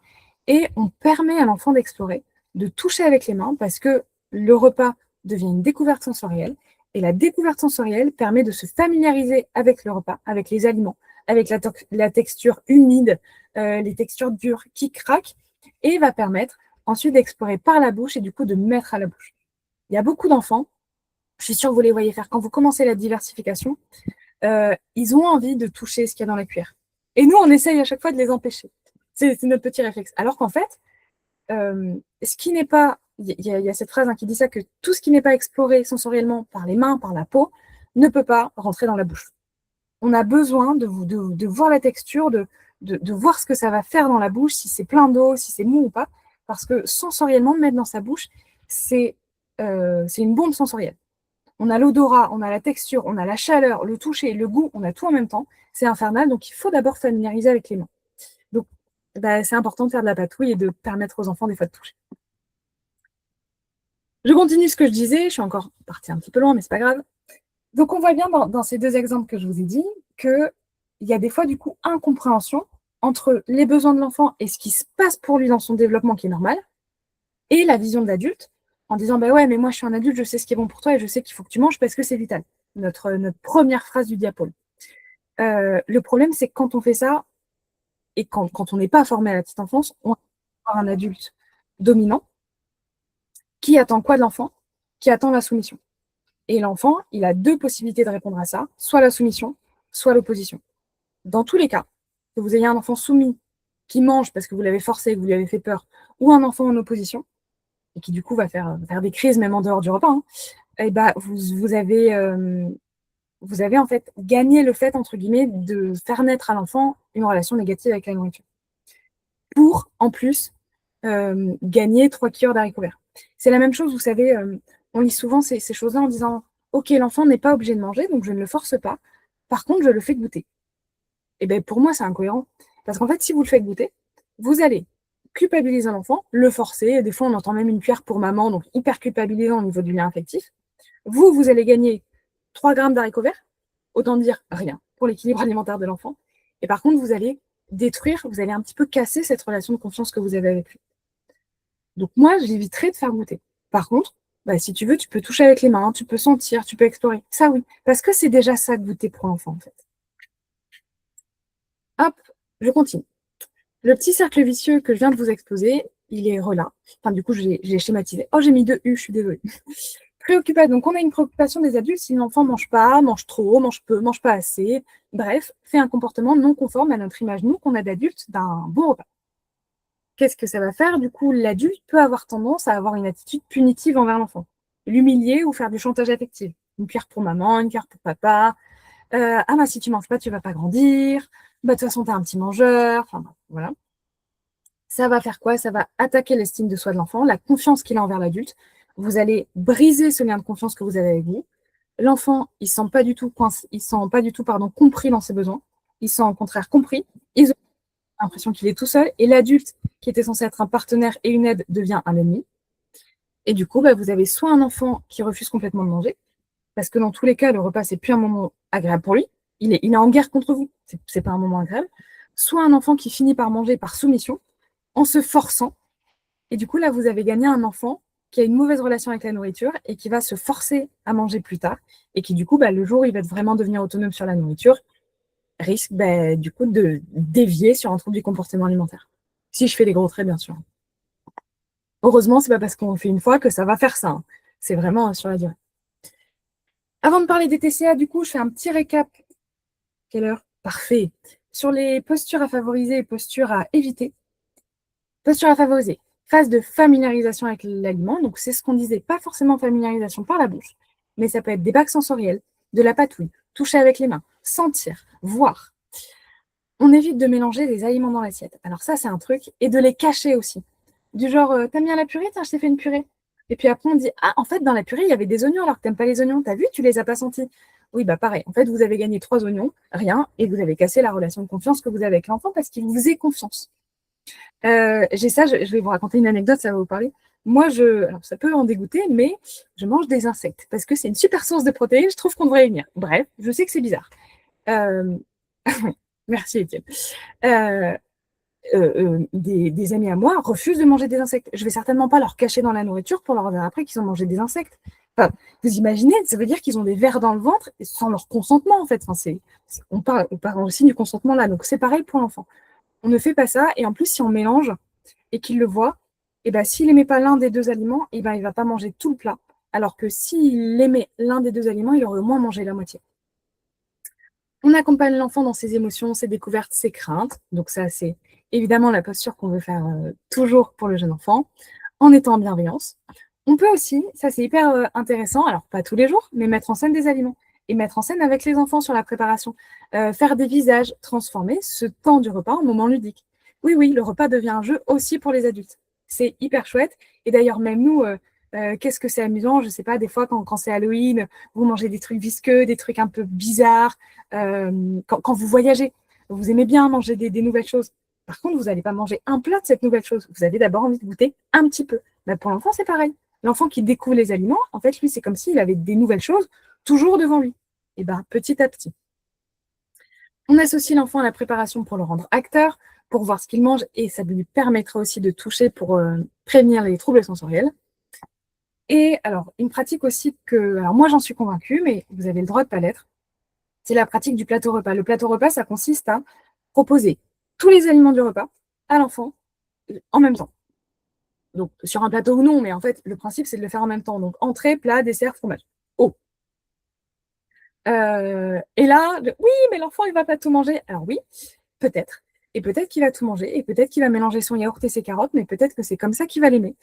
et on permet à l'enfant d'explorer, de toucher avec les mains parce que le repas devient une découverte sensorielle et la découverte sensorielle permet de se familiariser avec le repas, avec les aliments, avec la texture humide, les textures dures qui craquent et va permettre ensuite d'explorer par la bouche et du coup de mettre à la bouche. Il y a beaucoup d'enfants, je suis sûre que vous les voyez faire, quand vous commencez la diversification, ils ont envie de toucher ce qu'il y a dans la cuillère. Et nous, on essaye à chaque fois de les empêcher. C'est notre petit réflexe. Alors qu'en fait, ce qui n'est pas, il y a cette phrase qui dit ça, que tout ce qui n'est pas exploré sensoriellement par les mains, par la peau, ne peut pas rentrer dans la bouche. On a besoin de voir la texture, de voir ce que ça va faire dans la bouche, si c'est plein d'eau, si c'est mou ou pas, parce que sensoriellement, mettre dans sa bouche, c'est une bombe sensorielle. On a l'odorat, on a la texture, on a la chaleur, le toucher, le goût, on a tout en même temps. C'est infernal, donc il faut d'abord familiariser avec les mains. Donc, bah, c'est important de faire de la patouille et de permettre aux enfants des fois de toucher. Je continue ce que je disais, je suis encore partie un petit peu loin, mais c'est pas grave. Donc on voit bien dans ces 2 exemples que je vous ai dit qu'il y a des fois du coup incompréhension entre les besoins de l'enfant et ce qui se passe pour lui dans son développement qui est normal, et la vision de l'adulte en disant: «Bah ouais, mais moi je suis un adulte, je sais ce qui est bon pour toi et je sais qu'il faut que tu manges parce que c'est vital». Notre première phrase du diapo. Le problème, c'est que quand on fait ça et quand on n'est pas formé à la petite enfance, on va avoir un adulte dominant qui attend quoi de l'enfant? Qui attend la soumission. Et l'enfant, il a 2 possibilités de répondre à ça, soit la soumission, soit l'opposition. Dans tous les cas, que vous ayez un enfant soumis qui mange parce que vous l'avez forcé, que vous lui avez fait peur, ou un enfant en opposition, et qui du coup va faire des crises même en dehors du repas, hein, et bah, vous avez en fait gagné le fait, entre guillemets, de faire naître à l'enfant une relation négative avec la nourriture. Pour, en plus, gagner 3 cuillères d'haricots verts. C'est la même chose, vous savez, on lit souvent ces choses-là en disant: «OK, l'enfant n'est pas obligé de manger, donc je ne le force pas. Par contre, je le fais goûter». Et ben pour moi, c'est incohérent. Parce qu'en fait, si vous le faites goûter, vous allez culpabiliser l'enfant, le forcer. Et des fois, on entend même une cuillère pour maman, donc hyper culpabilisant au niveau du lien affectif. Vous allez gagner 3 grammes d'haricots verts, autant dire rien pour l'équilibre alimentaire de l'enfant. Et par contre, vous allez détruire, vous allez un petit peu casser cette relation de confiance que vous avez avec lui. Donc moi, j'éviterais de faire goûter. Par contre, bah, si tu veux, tu peux toucher avec les mains, tu peux sentir, tu peux explorer. Ça, oui. Parce que c'est déjà ça, goûter pour l'enfant, en fait. Hop, je continue. Le petit cercle vicieux que je viens de vous exposer, il est relâ. Enfin, du coup, j'ai schématisé. Oh, j'ai mis 2 U, je suis désolée. Préoccupation. Donc, on a une préoccupation des adultes si l'enfant mange pas, mange trop, mange peu, mange pas assez. Bref, fait un comportement non conforme à notre image, nous, qu'on a d'adulte, d'un bon repas. Qu'est-ce que ça va faire? Du coup, l'adulte peut avoir tendance à avoir une attitude punitive envers l'enfant. L'humilier ou faire du chantage affectif. Une pierre pour maman, une pierre pour papa. Ah bah si tu manges pas, tu vas pas grandir. Bah de toute façon, t'es un petit mangeur. Enfin voilà. Ça va faire quoi? Ça va attaquer l'estime de soi de l'enfant, la confiance qu'il a envers l'adulte. Vous allez briser ce lien de confiance que vous avez avec vous. L'enfant, il ne se sent pas du tout, compris dans ses besoins. Il se sent au contraire compris. Il a l'impression qu'il est tout seul. Et l'adulte, qui était censé être un partenaire et une aide, devient un ennemi. Et du coup, bah, vous avez soit un enfant qui refuse complètement de manger, parce que dans tous les cas, le repas, c'est plus un moment agréable pour lui. Il est en guerre contre vous. C'est pas un moment agréable. Soit un enfant qui finit par manger par soumission, en se forçant. Et du coup, là, vous avez gagné un enfant qui a une mauvaise relation avec la nourriture et qui va se forcer à manger plus tard. Et qui, du coup, bah, le jour où il va vraiment devenir autonome sur la nourriture, risque, bah, du coup, de dévier sur un trouble du comportement alimentaire. Si je fais des gros traits, bien sûr. Heureusement, c'est pas parce qu'on le fait une fois que ça va faire ça, hein. C'est vraiment sur la durée. Avant de parler des TCA, du coup, je fais un petit récap. Quelle heure? Parfait. Sur les postures à favoriser et postures à éviter. Posture à favoriser. Phase de familiarisation avec l'aliment. Donc, c'est ce qu'on disait, pas forcément familiarisation par la bouche, mais ça peut être des bacs sensoriels, de la patouille, toucher avec les mains, sentir, voir. On évite de mélanger les aliments dans l'assiette. Alors ça, c'est un truc. Et de les cacher aussi. Du genre, t'aimes bien la purée? Tiens, je t'ai fait une purée. Et puis après, on dit, ah, en fait, dans la purée, il y avait des oignons alors que t'aimes pas les oignons. T'as vu, tu les as pas sentis. Oui, bah pareil. En fait, vous avez gagné 3 oignons, rien, et vous avez cassé la relation de confiance que vous avez avec l'enfant parce qu'il vous faisait confiance. J'ai ça, je vais vous raconter une anecdote, ça va vous parler. Moi, alors ça peut en dégoûter, mais je mange des insectes parce que c'est une super source de protéines, je trouve qu'on devrait y venir. Bref, je sais que c'est bizarre. Euh, Merci Étienne. Euh, des amis à moi refusent de manger des insectes. Je vais certainement pas leur cacher dans la nourriture pour leur dire après qu'ils ont mangé des insectes. Enfin, vous imaginez, ça veut dire qu'ils ont des vers dans le ventre sans leur consentement en fait. Enfin, on parle aussi du consentement là, donc c'est pareil pour l'enfant. On ne fait pas ça, et en plus, si on mélange et qu'il le voit, et ben, s'il n'aimait pas l'un des 2 aliments, et ben, il ne va pas manger tout le plat. Alors que s'il aimait l'un des 2 aliments, il aurait au moins mangé la moitié. On accompagne l'enfant dans ses émotions, ses découvertes, ses craintes. Donc ça, c'est évidemment la posture qu'on veut faire toujours pour le jeune enfant, en étant en bienveillance. On peut aussi, ça c'est hyper intéressant, alors pas tous les jours, mais mettre en scène des aliments et mettre en scène avec les enfants sur la préparation. Faire des visages, transformer ce temps du repas en moment ludique. Oui, oui, le repas devient un jeu aussi pour les adultes. C'est hyper chouette. Et d'ailleurs, même nous, qu'est-ce que c'est amusant, je ne sais pas, des fois quand c'est Halloween, vous mangez des trucs visqueux, des trucs un peu bizarres, quand vous voyagez, vous aimez bien manger des nouvelles choses. Par contre, vous n'allez pas manger un plat de cette nouvelle chose. Vous avez d'abord envie de goûter un petit peu. Ben, pour l'enfant, c'est pareil. L'enfant qui découvre les aliments, en fait, lui, c'est comme s'il avait des nouvelles choses toujours devant lui. Et ben, petit à petit. On associe l'enfant à la préparation pour le rendre acteur, pour voir ce qu'il mange, et ça lui permettra aussi de toucher pour prévenir les troubles sensoriels. Et alors, une pratique aussi que, alors moi j'en suis convaincue, mais vous avez le droit de ne pas l'être, c'est la pratique du plateau repas. Le plateau repas, ça consiste à proposer tous les aliments du repas à l'enfant en même temps. Donc, sur un plateau ou non, mais en fait, le principe, c'est de le faire en même temps. Donc, entrée, plat, dessert, fromage. Oh. Et là, oui, mais l'enfant, il ne va pas tout manger. Alors oui, peut-être. Et peut-être qu'il va tout manger, et peut-être qu'il va mélanger son yaourt et ses carottes, mais peut-être que c'est comme ça qu'il va l'aimer.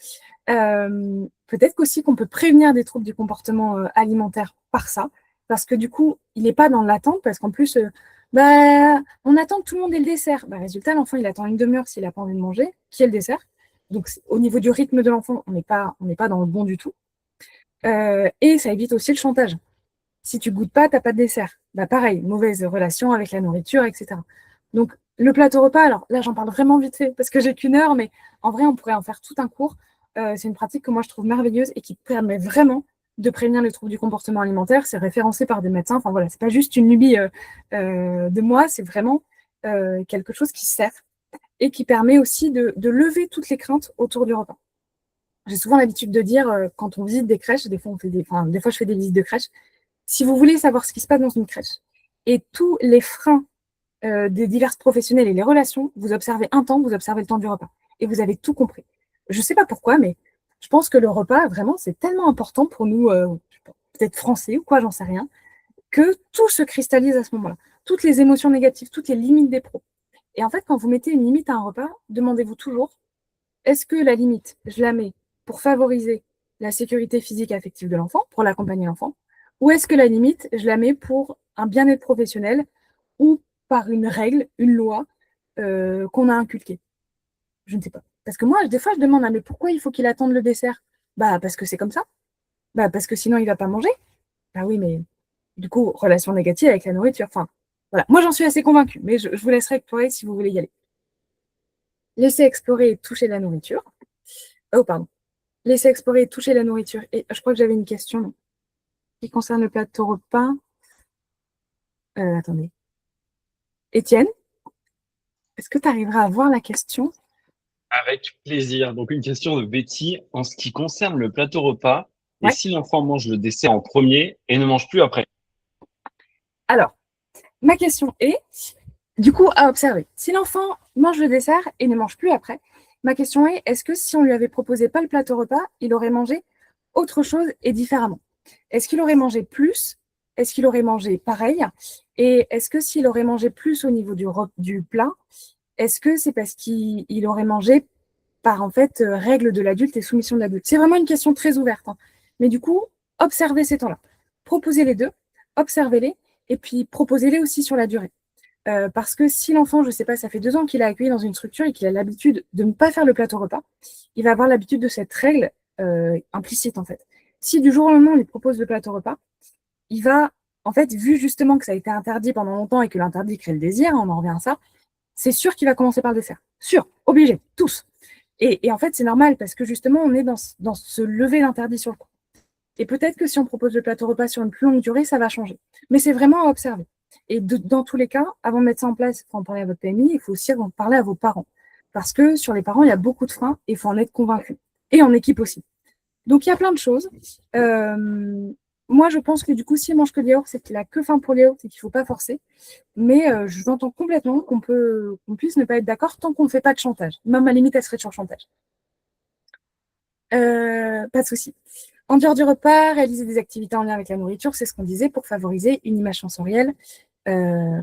Peut-être qu'aussi qu'on peut prévenir des troubles du comportement alimentaire par ça, parce que du coup, il n'est pas dans l'attente, parce qu'en plus, on attend que tout le monde ait le dessert. Résultat, l'enfant, il attend une demi-heure s'il n'a pas envie de manger, qui est le dessert. Donc, au niveau du rythme de l'enfant, on n'est pas dans le bon du tout. Et ça évite aussi le chantage. Si tu goûtes pas, tu n'as pas de dessert. Pareil, mauvaise relation avec la nourriture, etc. Donc, le plateau repas, alors là, j'en parle vraiment vite fait parce que j'ai qu'une heure, mais en vrai, on pourrait en faire tout un cours. C'est une pratique que moi, je trouve merveilleuse et qui permet vraiment de prévenir les troubles du comportement alimentaire. C'est référencé par des médecins. Enfin, voilà, c'est pas juste une lubie de moi, c'est vraiment quelque chose qui sert et qui permet aussi de lever toutes les craintes autour du repas. J'ai souvent l'habitude de dire, quand on visite des crèches, des fois je fais des visites de crèches, si vous voulez savoir ce qui se passe dans une crèche et tous les freins des divers professionnels et les relations, vous observez un temps, vous observez le temps du repas. Et vous avez tout compris. Je ne sais pas pourquoi, mais je pense que le repas, vraiment, c'est tellement important pour nous, peut-être français ou quoi, j'en sais rien, que tout se cristallise à ce moment-là. Toutes les émotions négatives, toutes les limites des pros. Et en fait, quand vous mettez une limite à un repas, demandez-vous toujours, est-ce que la limite, je la mets pour favoriser la sécurité physique et affective de l'enfant, pour l'accompagner l'enfant, ou est-ce que la limite, je la mets pour un bien-être professionnel ou par une règle, une loi qu'on a inculquée? Je ne sais pas. Parce que moi, des fois, je demande, mais pourquoi il faut qu'il attende le dessert? Parce que c'est comme ça. Parce que sinon, il ne va pas manger. Oui, mais du coup, relation négative avec la nourriture. Enfin, voilà. Moi, j'en suis assez convaincue, mais je vous laisserai explorer si vous voulez y aller. Laissez explorer et toucher la nourriture. Oh, pardon. Laissez explorer et toucher la nourriture. Et je crois que j'avais une question qui concerne le plateau repas. Attendez. Étienne, est-ce que tu arriveras à voir la question? Avec plaisir. Donc, une question de Betty. En ce qui concerne le plateau repas, et Ouais. si l'enfant mange le dessert en premier et ne mange plus après? Alors, ma question est, du coup, à observer. Si l'enfant mange le dessert et ne mange plus après, ma question est, est-ce que si on lui avait proposé pas le plateau repas, il aurait mangé autre chose et différemment? Est-ce qu'il aurait mangé plus? Est-ce qu'il aurait mangé pareil? Et est-ce que s'il aurait mangé plus au niveau du plat, est-ce que c'est parce qu'il aurait mangé par en fait règle de l'adulte et soumission de l'adulte? C'est vraiment une question très ouverte, hein. Mais du coup, observez ces temps-là. Proposez les deux, observez-les, et puis proposez-les aussi sur la durée. Parce que si l'enfant, je ne sais pas, ça fait 2 ans qu'il a accueilli dans une structure et qu'il a l'habitude de ne pas faire le plateau repas, il va avoir l'habitude de cette règle implicite en fait. Si du jour au lendemain on lui propose le plateau repas, il va, en fait, vu justement que ça a été interdit pendant longtemps et que l'interdit crée le désir, on en revient à ça, c'est sûr qu'il va commencer par le dessert. Sûr, obligé, tous. Et en fait, c'est normal parce que justement, on est dans ce lever d'interdit sur le coup. Et peut-être que si on propose le plateau repas sur une plus longue durée, ça va changer. Mais c'est vraiment à observer. Et dans tous les cas, avant de mettre ça en place, il faut en parler à votre PMI, il faut aussi en parler à vos parents. Parce que sur les parents, il y a beaucoup de freins et il faut en être convaincu. Et en équipe aussi. Donc, il y a plein de choses. Moi, je pense que du coup, s'il mange que des yaourts, c'est qu'il a que faim pour les yaourts et qu'il ne faut pas forcer. Mais je vous entends complètement qu'on puisse ne pas être d'accord tant qu'on ne fait pas de chantage. Même à la limite, elle serait sur chantage. Pas de souci. En dehors du repas, réaliser des activités en lien avec la nourriture, c'est ce qu'on disait, pour favoriser une image sensorielle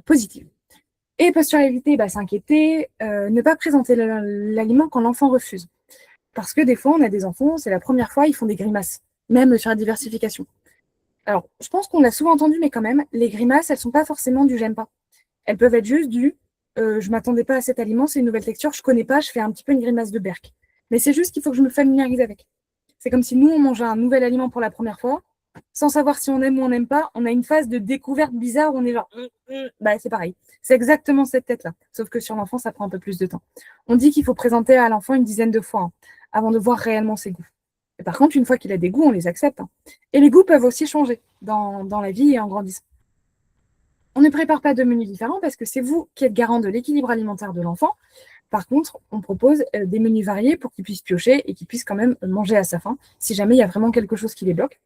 positive. Et posturalité, s'inquiéter, ne pas présenter l'aliment quand l'enfant refuse. Parce que des fois, on a des enfants, c'est la première fois, ils font des grimaces, même sur la diversification. Alors, je pense qu'on l'a souvent entendu, mais quand même, les grimaces, elles ne sont pas forcément du j'aime pas. Elles peuvent être juste du je ne m'attendais pas à cet aliment, c'est une nouvelle texture, je ne connais pas, je fais un petit peu une grimace de berk. Mais c'est juste qu'il faut que je me familiarise avec. C'est comme si nous, on mangeait un nouvel aliment pour la première fois. sans savoir si on aime ou on n'aime pas, on a une phase de découverte bizarre où on est genre, bah, c'est pareil. C'est exactement cette tête-là. Sauf que sur l'enfant, ça prend un peu plus de temps. On dit qu'il faut présenter à l'enfant une dizaine de fois avant de voir réellement ses goûts. Et par contre, une fois qu'il a des goûts, on les accepte. Et les goûts peuvent aussi changer dans la vie et en grandissant. On ne prépare pas de menus différents parce que c'est vous qui êtes garant de l'équilibre alimentaire de l'enfant. Par contre, on propose des menus variés pour qu'il puisse piocher et qu'il puisse quand même manger à sa faim si jamais il y a vraiment quelque chose qui les bloque.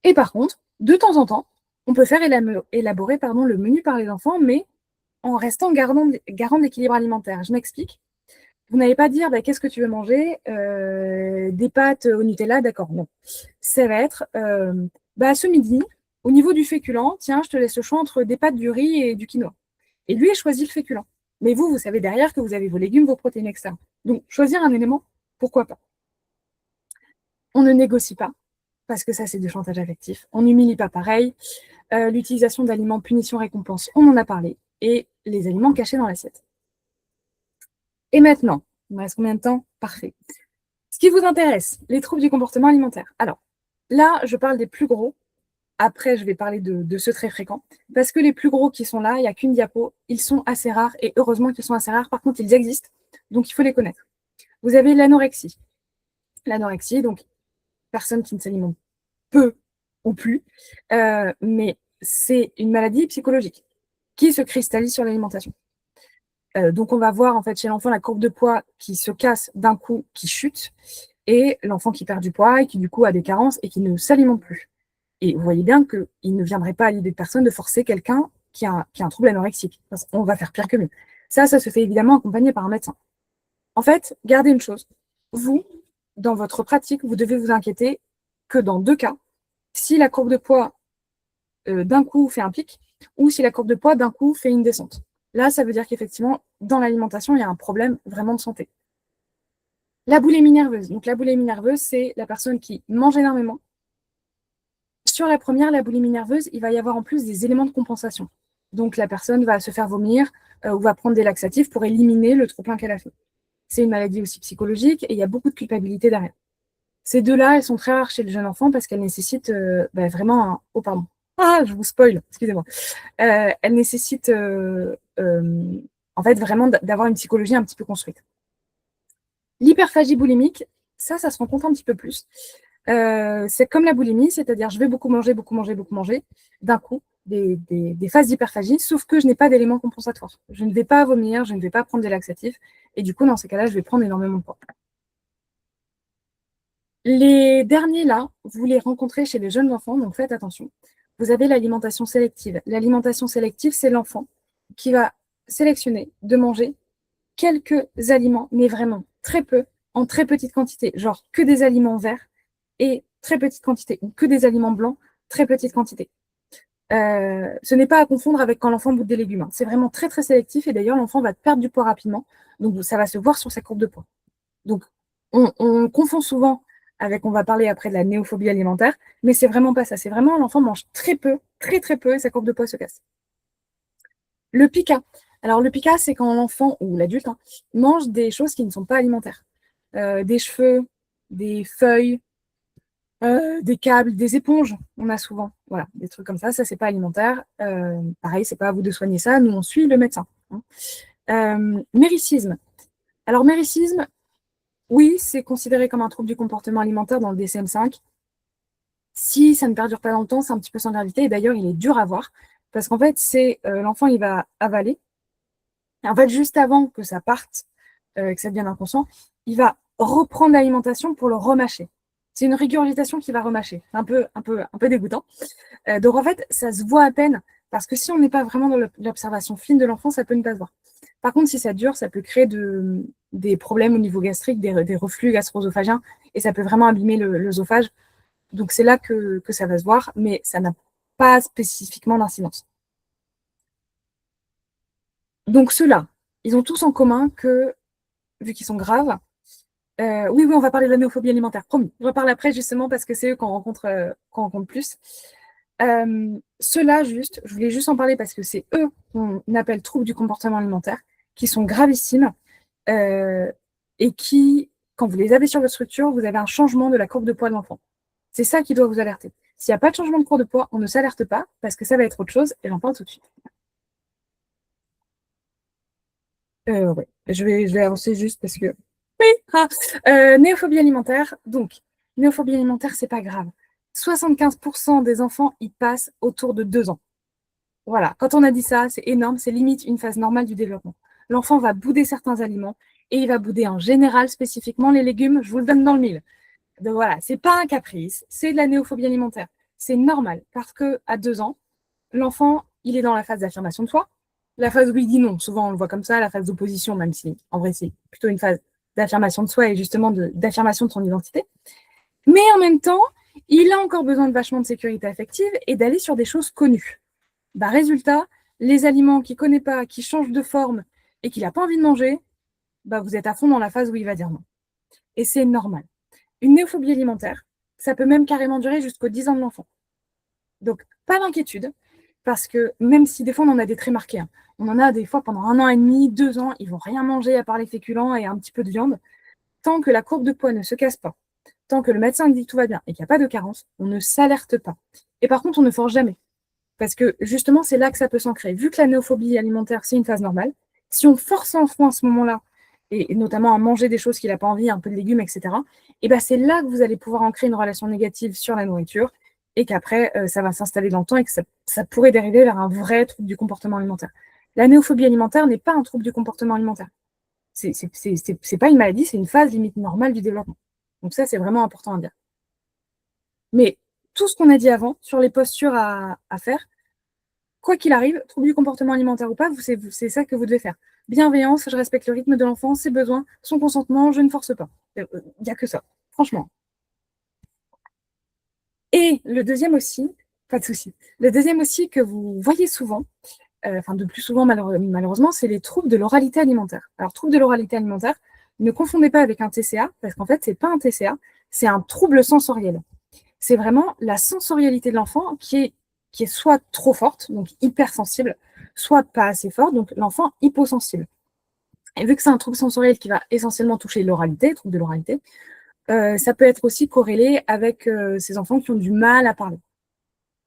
Et par contre, de temps en temps, on peut faire élaborer le menu par les enfants, mais en restant garant de l'équilibre alimentaire. Je m'explique. Vous n'allez pas dire bah, qu'est-ce que tu veux manger, des pâtes au Nutella, d'accord, non. Ça va être bah, ce midi, au niveau du féculent, tiens, je te laisse le choix entre des pâtes, du riz et du quinoa. Et lui, il choisit le féculent. Mais vous savez derrière que vous avez vos légumes, vos protéines, etc. Donc, choisir un élément, pourquoi pas. On ne négocie pas, parce que ça, c'est du chantage affectif. On n'humilie pas pareil. L'utilisation d'aliments punition-récompense, on en a parlé. Et les aliments cachés dans l'assiette. Et maintenant, il me reste combien de temps? Parfait. Ce qui vous intéresse, les troubles du comportement alimentaire. Alors, là, je parle des plus gros. Après, je vais parler de ceux très fréquents. Parce que les plus gros qui sont là, il n'y a qu'une diapo. Ils sont assez rares. Et heureusement qu'ils sont assez rares. Par contre, ils existent. Donc, il faut les connaître. Vous avez l'anorexie. L'anorexie, donc, personne qui ne s'alimente peu ou plus. Mais c'est une maladie psychologique qui se cristallise sur l'alimentation. Donc, on va voir en fait chez l'enfant la courbe de poids qui se casse d'un coup, qui chute, et l'enfant qui perd du poids et qui du coup a des carences et qui ne s'alimente plus. Et vous voyez bien qu'il ne viendrait pas à l'idée de personne de forcer quelqu'un qui a un trouble anorexique. On va faire pire que mieux. Ça se fait évidemment accompagné par un médecin. En fait, gardez une chose. Vous, dans votre pratique, vous devez vous inquiéter que dans 2 cas, si la courbe de poids d'un coup fait un pic ou si la courbe de poids d'un coup fait une descente. Là, ça veut dire qu'effectivement, dans l'alimentation, il y a un problème vraiment de santé. La boulimie nerveuse. Donc, la boulimie nerveuse, c'est la personne qui mange énormément. Sur la première, la boulimie nerveuse, il va y avoir en plus des éléments de compensation. Donc, la personne va se faire vomir ou va prendre des laxatifs pour éliminer le trop-plein qu'elle a fait. C'est une maladie aussi psychologique et il y a beaucoup de culpabilité derrière. Ces deux-là, elles sont très rares chez le jeune enfant parce qu'elles nécessitent vraiment un... Oh, pardon. Ah, je vous spoil, excusez-moi. Elles nécessitent en fait vraiment d'avoir une psychologie un petit peu construite. L'hyperphagie boulimique, ça se rencontre un petit peu plus. C'est comme la boulimie, c'est-à-dire je vais beaucoup manger, d'un coup, des phases d'hyperphagie, sauf que je n'ai pas d'éléments compensatoires. Je ne vais pas vomir, je ne vais pas prendre des laxatifs, et du coup, dans ces cas-là, je vais prendre énormément de poids. Les derniers, là, vous les rencontrez chez les jeunes enfants, donc faites attention. Vous avez l'alimentation sélective. L'alimentation sélective, c'est l'enfant qui va sélectionner de manger quelques aliments, mais vraiment très peu, en très petite quantité, genre que des aliments verts et très petite quantité, ou que des aliments blancs, très petite quantité. Ce n'est pas à confondre avec quand l'enfant bouffe des légumes. C'est vraiment très très sélectif et d'ailleurs l'enfant va perdre du poids rapidement, donc ça va se voir sur sa courbe de poids. Donc on confond souvent avec, on va parler après de la néophobie alimentaire, mais c'est vraiment pas ça. C'est vraiment l'enfant mange très peu, très très peu et sa courbe de poids se casse. Le pica. Alors le pica, c'est quand l'enfant ou l'adulte mange des choses qui ne sont pas alimentaires. Des cheveux, des feuilles, des câbles, des éponges, on a souvent. Voilà, des trucs comme ça c'est pas alimentaire. Pareil, c'est pas à vous de soigner ça, nous on suit le médecin. Méricisme. Alors méricisme, oui, c'est considéré comme un trouble du comportement alimentaire dans le DSM-5. Si ça ne perdure pas dans le temps, c'est un petit peu sans gravité. Et d'ailleurs, il est dur à voir. Parce qu'en fait, c'est l'enfant, il va avaler. Et en fait, juste avant que ça parte, que ça devienne inconscient, il va reprendre l'alimentation pour le remâcher. C'est une régurgitation qui va remâcher. C'est un peu dégoûtant. Donc en fait, ça se voit à peine. Parce que si on n'est pas vraiment dans l'observation fine de l'enfant, ça peut ne pas se voir. Par contre, si ça dure, ça peut créer des problèmes au niveau gastrique, des reflux gastro-œsophagiens, et ça peut vraiment abîmer l'œsophage. Donc c'est là que ça va se voir, mais ça n'a pas spécifiquement d'incidence. Donc ceux-là, ils ont tous en commun que, vu qu'ils sont graves, oui, on va parler de la néophobie alimentaire, promis. Je reparle après justement parce que c'est eux qu'on rencontre plus. Ceux-là, juste, je voulais juste en parler parce que c'est eux qu'on appelle troubles du comportement alimentaire, qui sont gravissimes et qui, quand vous les avez sur votre structure, vous avez un changement de la courbe de poids de l'enfant. C'est ça qui doit vous alerter. S'il n'y a pas de changement de cours de poids, on ne s'alerte pas parce que ça va être autre chose et j'en parle tout de suite. Ouais. Je vais avancer juste parce que. Oui, néophobie alimentaire. Donc, néophobie alimentaire, c'est pas grave. 75% des enfants y passent autour de 2 ans. Voilà, quand on a dit ça, c'est énorme, c'est limite une phase normale du développement. L'enfant va bouder certains aliments et il va bouder en général, spécifiquement les légumes, je vous le donne dans le mille. Donc voilà, c'est pas un caprice, c'est de la néophobie alimentaire. C'est normal parce que à 2 ans, l'enfant, il est dans la phase d'affirmation de soi. La phase où il dit non, souvent on le voit comme ça, la phase d'opposition, même si en vrai c'est plutôt une phase d'affirmation de soi et justement d'affirmation de son identité. Mais en même temps, il a encore besoin de vachement de sécurité affective et d'aller sur des choses connues. Bah, résultat, les aliments qu'il ne connaît pas, qui changent de forme et qu'il n'a pas envie de manger, bah, vous êtes à fond dans la phase où il va dire non. Et c'est normal. Une néophobie alimentaire, ça peut même carrément durer jusqu'aux 10 ans de l'enfant. Donc, pas d'inquiétude, parce que même si des fois on en a des très marqués, hein, on en a des fois pendant 1 an et demi, 2 ans, ils ne vont rien manger à part les féculents et un petit peu de viande. Tant que la courbe de poids ne se casse pas, tant que le médecin dit que tout va bien et qu'il n'y a pas de carence, on ne s'alerte pas. Et par contre, on ne force jamais. Parce que justement, c'est là que ça peut s'ancrer. Vu que la néophobie alimentaire, c'est une phase normale, si on force l'enfant à ce moment-là, et notamment à manger des choses qu'il n'a pas envie, un peu de légumes, etc., et ben c'est là que vous allez pouvoir ancrer une relation négative sur la nourriture, et qu'après, ça va s'installer dans le temps, et que ça pourrait dériver vers un vrai trouble du comportement alimentaire. La néophobie alimentaire n'est pas un trouble du comportement alimentaire. C'est pas une maladie, c'est une phase limite normale du développement. Donc ça, c'est vraiment important à dire. Mais tout ce qu'on a dit avant sur les postures à faire, quoi qu'il arrive, trouble du comportement alimentaire ou pas, c'est ça que vous devez faire. Bienveillance, je respecte le rythme de l'enfant, ses besoins, son consentement, je ne force pas. Il n'y a que ça, franchement. Et le deuxième aussi, pas de souci, le deuxième aussi que vous voyez souvent, enfin de plus souvent malheureusement, c'est les troubles de l'oralité alimentaire. Alors, troubles de l'oralité alimentaire, ne confondez pas avec un TCA, parce qu'en fait, c'est pas un TCA, c'est un trouble sensoriel. C'est vraiment la sensorialité de l'enfant qui est soit trop forte, donc hypersensible, soit pas assez forte, donc l'enfant hyposensible. Et vu que c'est un trouble sensoriel qui va essentiellement toucher l'oralité, trouble de l'oralité, ça peut être aussi corrélé avec ces enfants qui ont du mal à parler.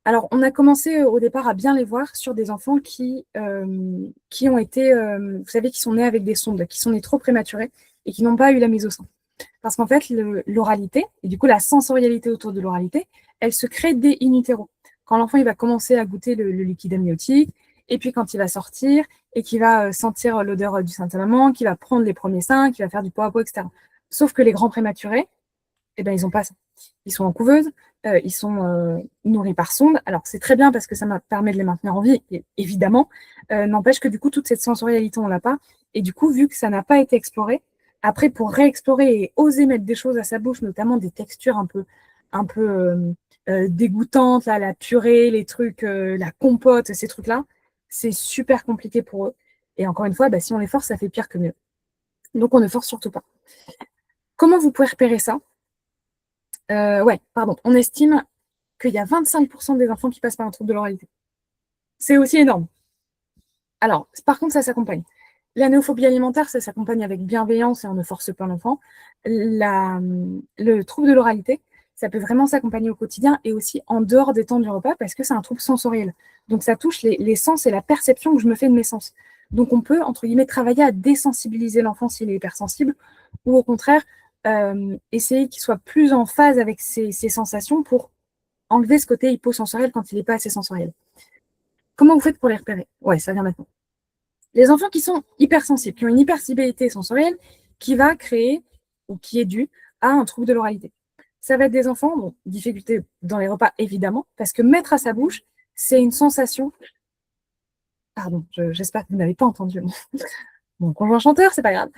Alors, on a commencé au départ à bien les voir sur des enfants qui ont été, vous savez, qui sont nés avec des sondes, qui sont nés trop prématurés et qui n'ont pas eu la mise au sein. Parce qu'en fait, l'oralité, et du coup la sensorialité autour de l'oralité, elle se crée dès in utero. Quand l'enfant il va commencer à goûter le liquide amniotique, et puis quand il va sortir, et qu'il va sentir l'odeur du sein de sa maman, qu'il va prendre les premiers seins, qu'il va faire du pot à pot, etc. Sauf que les grands prématurés, eh ben, ils n'ont pas ça. Ils sont en couveuse, ils sont nourris par sonde. Alors, c'est très bien parce que ça permet de les maintenir en vie, évidemment. N'empêche que du coup, toute cette sensorialité, on ne l'a pas. Et du coup, vu que ça n'a pas été exploré, après, pour réexplorer et oser mettre des choses à sa bouche, notamment des textures un peu dégoûtantes, là, la purée, les trucs, la compote, ces trucs-là, c'est super compliqué pour eux. Et encore une fois, bah, si on les force, ça fait pire que mieux. Donc, on ne force surtout pas. Comment vous pouvez repérer ça? Ouais, pardon. On estime qu'il y a 25% des enfants qui passent par un trouble de l'oralité. C'est aussi énorme. Alors, par contre, ça s'accompagne. La néophobie alimentaire, ça s'accompagne avec bienveillance et on ne force pas l'enfant. Le trouble de l'oralité, ça peut vraiment s'accompagner au quotidien et aussi en dehors des temps du repas parce que c'est un trouble sensoriel. Donc, ça touche les sens et la perception que je me fais de mes sens. Donc, on peut, entre guillemets, travailler à désensibiliser l'enfant s'il est hypersensible ou au contraire, essayer qu'il soit plus en phase avec ses sensations pour enlever ce côté hyposensoriel quand il n'est pas assez sensoriel. Comment vous faites pour les repérer? Ouais, ça vient maintenant. Les enfants qui sont hypersensibles, qui ont une hypersensibilité sensorielle qui va créer ou qui est due à un trouble de l'oralité. Ça va être des enfants, bon, difficulté dans les repas évidemment, parce que mettre à sa bouche, c'est une sensation. Pardon, j'espère que vous n'avez pas entendu mon conjoint chanteur, c'est pas grave.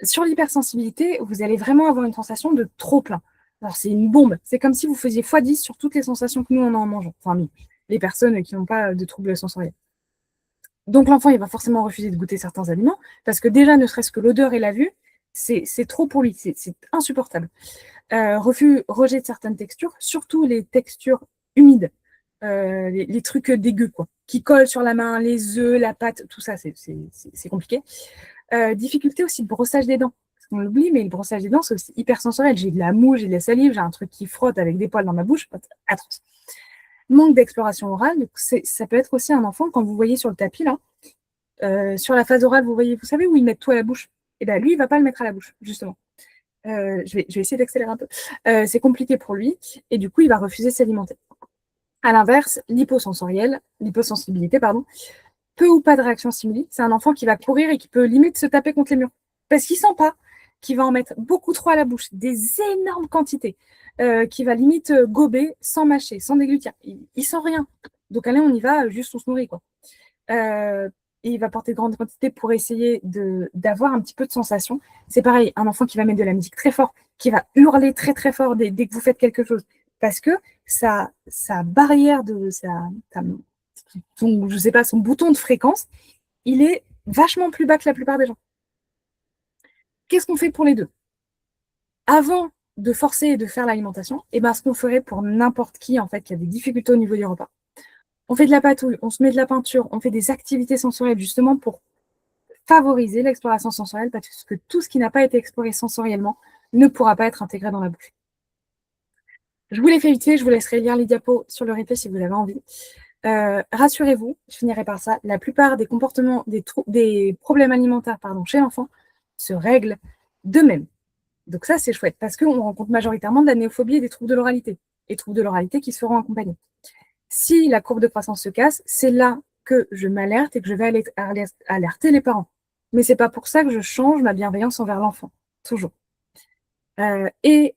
Sur l'hypersensibilité, vous allez vraiment avoir une sensation de trop plein. Alors, c'est une bombe. C'est comme si vous faisiez x10 sur toutes les sensations que nous, on a en mangeant. Enfin, nous, les personnes qui n'ont pas de troubles sensoriels. Donc, l'enfant, il va forcément refuser de goûter certains aliments parce que déjà, ne serait-ce que l'odeur et la vue, c'est trop pour lui. C'est insupportable. Rejet de certaines textures, surtout les textures humides, les trucs dégueux, quoi, qui collent sur la main, les œufs, la pâte, tout ça, c'est compliqué. Difficulté aussi de brossage des dents. on l'oublie, mais le brossage des dents, c'est aussi hyper sensoriel. J'ai de la mouche, j'ai de la salive, j'ai un truc qui frotte avec des poils dans ma bouche. Atroce. Manque d'exploration orale, donc ça peut être aussi un enfant, quand vous voyez sur le tapis, là, sur la phase orale, vous voyez, vous savez où ils mettent tout à la bouche? Et bien, lui, il ne va pas le mettre à la bouche, justement. Je vais essayer d'accélérer un peu. C'est compliqué pour lui, et du coup, il va refuser de s'alimenter. À l'inverse, l'hyposensibilité, pardon, peu ou pas de réaction stimuli, c'est un enfant qui va courir et qui peut limite se taper contre les murs. Parce qu'il ne sent pas, qu'il va en mettre beaucoup trop à la bouche, des énormes quantités, qui va limite gober sans mâcher, sans déglutir. Il ne sent rien. Donc allez, on y va, juste on se nourrit, quoi. Et il va porter de grandes quantités pour essayer d'avoir un petit peu de sensation. C'est pareil, un enfant qui va mettre de la musique très fort, qui va hurler très très fort dès que vous faites quelque chose. Parce que sa barrière je sais pas, son bouton de fréquence, il est vachement plus bas que la plupart des gens. Qu'est-ce qu'on fait pour les deux? Avant de forcer et de faire l'alimentation, et ben, ce qu'on ferait pour n'importe qui, en fait, qui a des difficultés au niveau du repas, on fait de la patouille, on se met de la peinture, on fait des activités sensorielles justement pour favoriser l'exploration sensorielle, parce que tout ce qui n'a pas été exploré sensoriellement ne pourra pas être intégré dans la bouche. Je vous l'ai fait vite fait, je vous laisserai lire les diapos sur le replay si vous avez envie. Rassurez-vous, je finirai par ça, la plupart des comportements, des problèmes alimentaires chez l'enfant se règlent d'eux-mêmes. Donc ça, c'est chouette, parce qu'on rencontre majoritairement de la néophobie et des troubles de l'oralité, et troubles de l'oralité qui se feront accompagner. Si la courbe de croissance se casse, c'est là que je m'alerte et que je vais alerter les parents. Mais c'est pas pour ça que je change ma bienveillance envers l'enfant, toujours. Et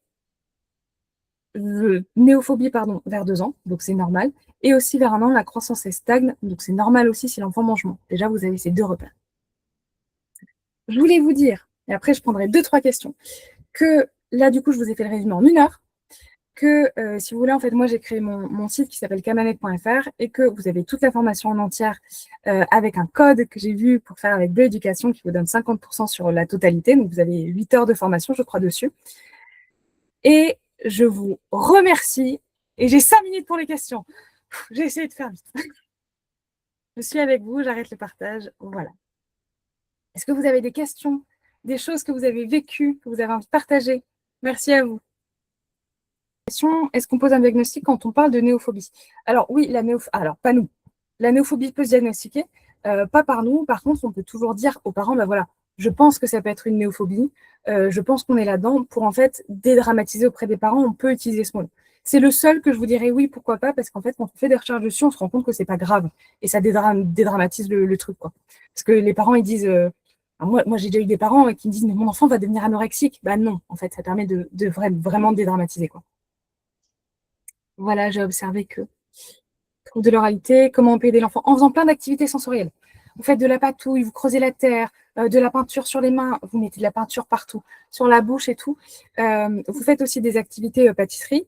néophobie, vers 2 ans, donc c'est normal. Et aussi vers 1 an, la croissance est stagne, donc c'est normal aussi si l'enfant mange moins. Déjà, vous avez ces 2 repères. Je voulais vous dire, et après je prendrai 2-3 questions, que là, du coup, je vous ai fait le résumé en 1 heure, que si vous voulez, en fait, moi, j'ai créé mon site qui s'appelle camanet.fr et que vous avez toute la formation en entière avec un code que j'ai vu pour faire avec Bleu Éducation qui vous donne 50% sur la totalité. Donc, vous avez 8 heures de formation, je crois, dessus. Et je vous remercie. Et j'ai 5 minutes pour les questions. J'ai essayé de faire vite. Je suis avec vous, j'arrête le partage. Voilà. Est-ce que vous avez des questions, des choses que vous avez vécues, que vous avez envie de partager? Merci à vous. Est-ce qu'on pose un diagnostic quand on parle de néophobie? Alors oui, alors pas nous. La néophobie peut se diagnostiquer, pas par nous. Par contre, on peut toujours dire aux parents, voilà, je pense que ça peut être une néophobie, je pense qu'on est là-dedans. Pour en fait dédramatiser auprès des parents, on peut utiliser ce mot. C'est le seul que je vous dirais oui, pourquoi pas, parce qu'en fait, quand on fait des recherches dessus, on se rend compte que c'est pas grave et ça dédramatise le truc, quoi. Parce que les parents, ils disent, moi j'ai déjà eu des parents qui me disent, mais mon enfant va devenir anorexique. Bah non, en fait, ça permet de vraiment dédramatiser, quoi. Voilà, j'ai observé que trouble de l'oralité, comment on peut aider l'enfant en faisant plein d'activités sensorielles. Vous faites de la patouille, vous creusez la terre, de la peinture sur les mains, vous mettez de la peinture partout, sur la bouche et tout. Vous faites aussi des activités pâtisserie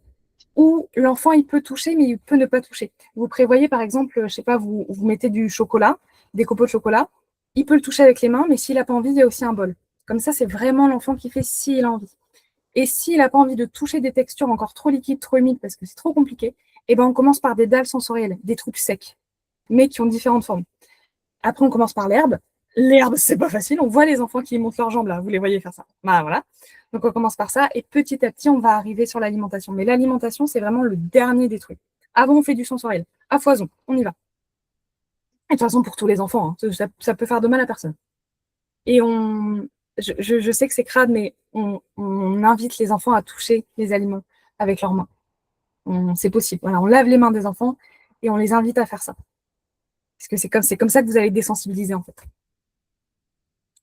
où l'enfant, il peut toucher, mais il peut ne pas toucher. Vous prévoyez, par exemple, je sais pas, vous mettez du chocolat, des copeaux de chocolat, il peut le toucher avec les mains, mais s'il n'a pas envie, il y a aussi un bol. Comme ça, c'est vraiment l'enfant qui fait s'il a envie. Et s'il n'a pas envie de toucher des textures encore trop liquides, trop humides, parce que c'est trop compliqué, eh ben on commence par des dalles sensorielles, des trucs secs, mais qui ont différentes formes. Après, on commence par l'herbe. L'herbe, c'est pas facile. On voit les enfants qui montent leurs jambes, là. Vous les voyez faire ça. Bah, voilà. Donc, on commence par ça. Et petit à petit, on va arriver sur l'alimentation. Mais l'alimentation, c'est vraiment le dernier des trucs. Avant, on fait du sensoriel. À foison. On y va. Et de toute façon, pour tous les enfants, hein, ça peut faire de mal à personne. Et je sais que c'est crade, mais on invite les enfants à toucher les aliments avec leurs mains. C'est possible. Voilà, on lave les mains des enfants et on les invite à faire ça. Parce que c'est comme ça que vous allez désensibiliser, en fait.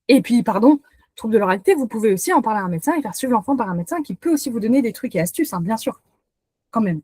Et puis, trouble de l'oralité, vous pouvez aussi en parler à un médecin et faire suivre l'enfant par un médecin qui peut aussi vous donner des trucs et astuces, hein, bien sûr, quand même.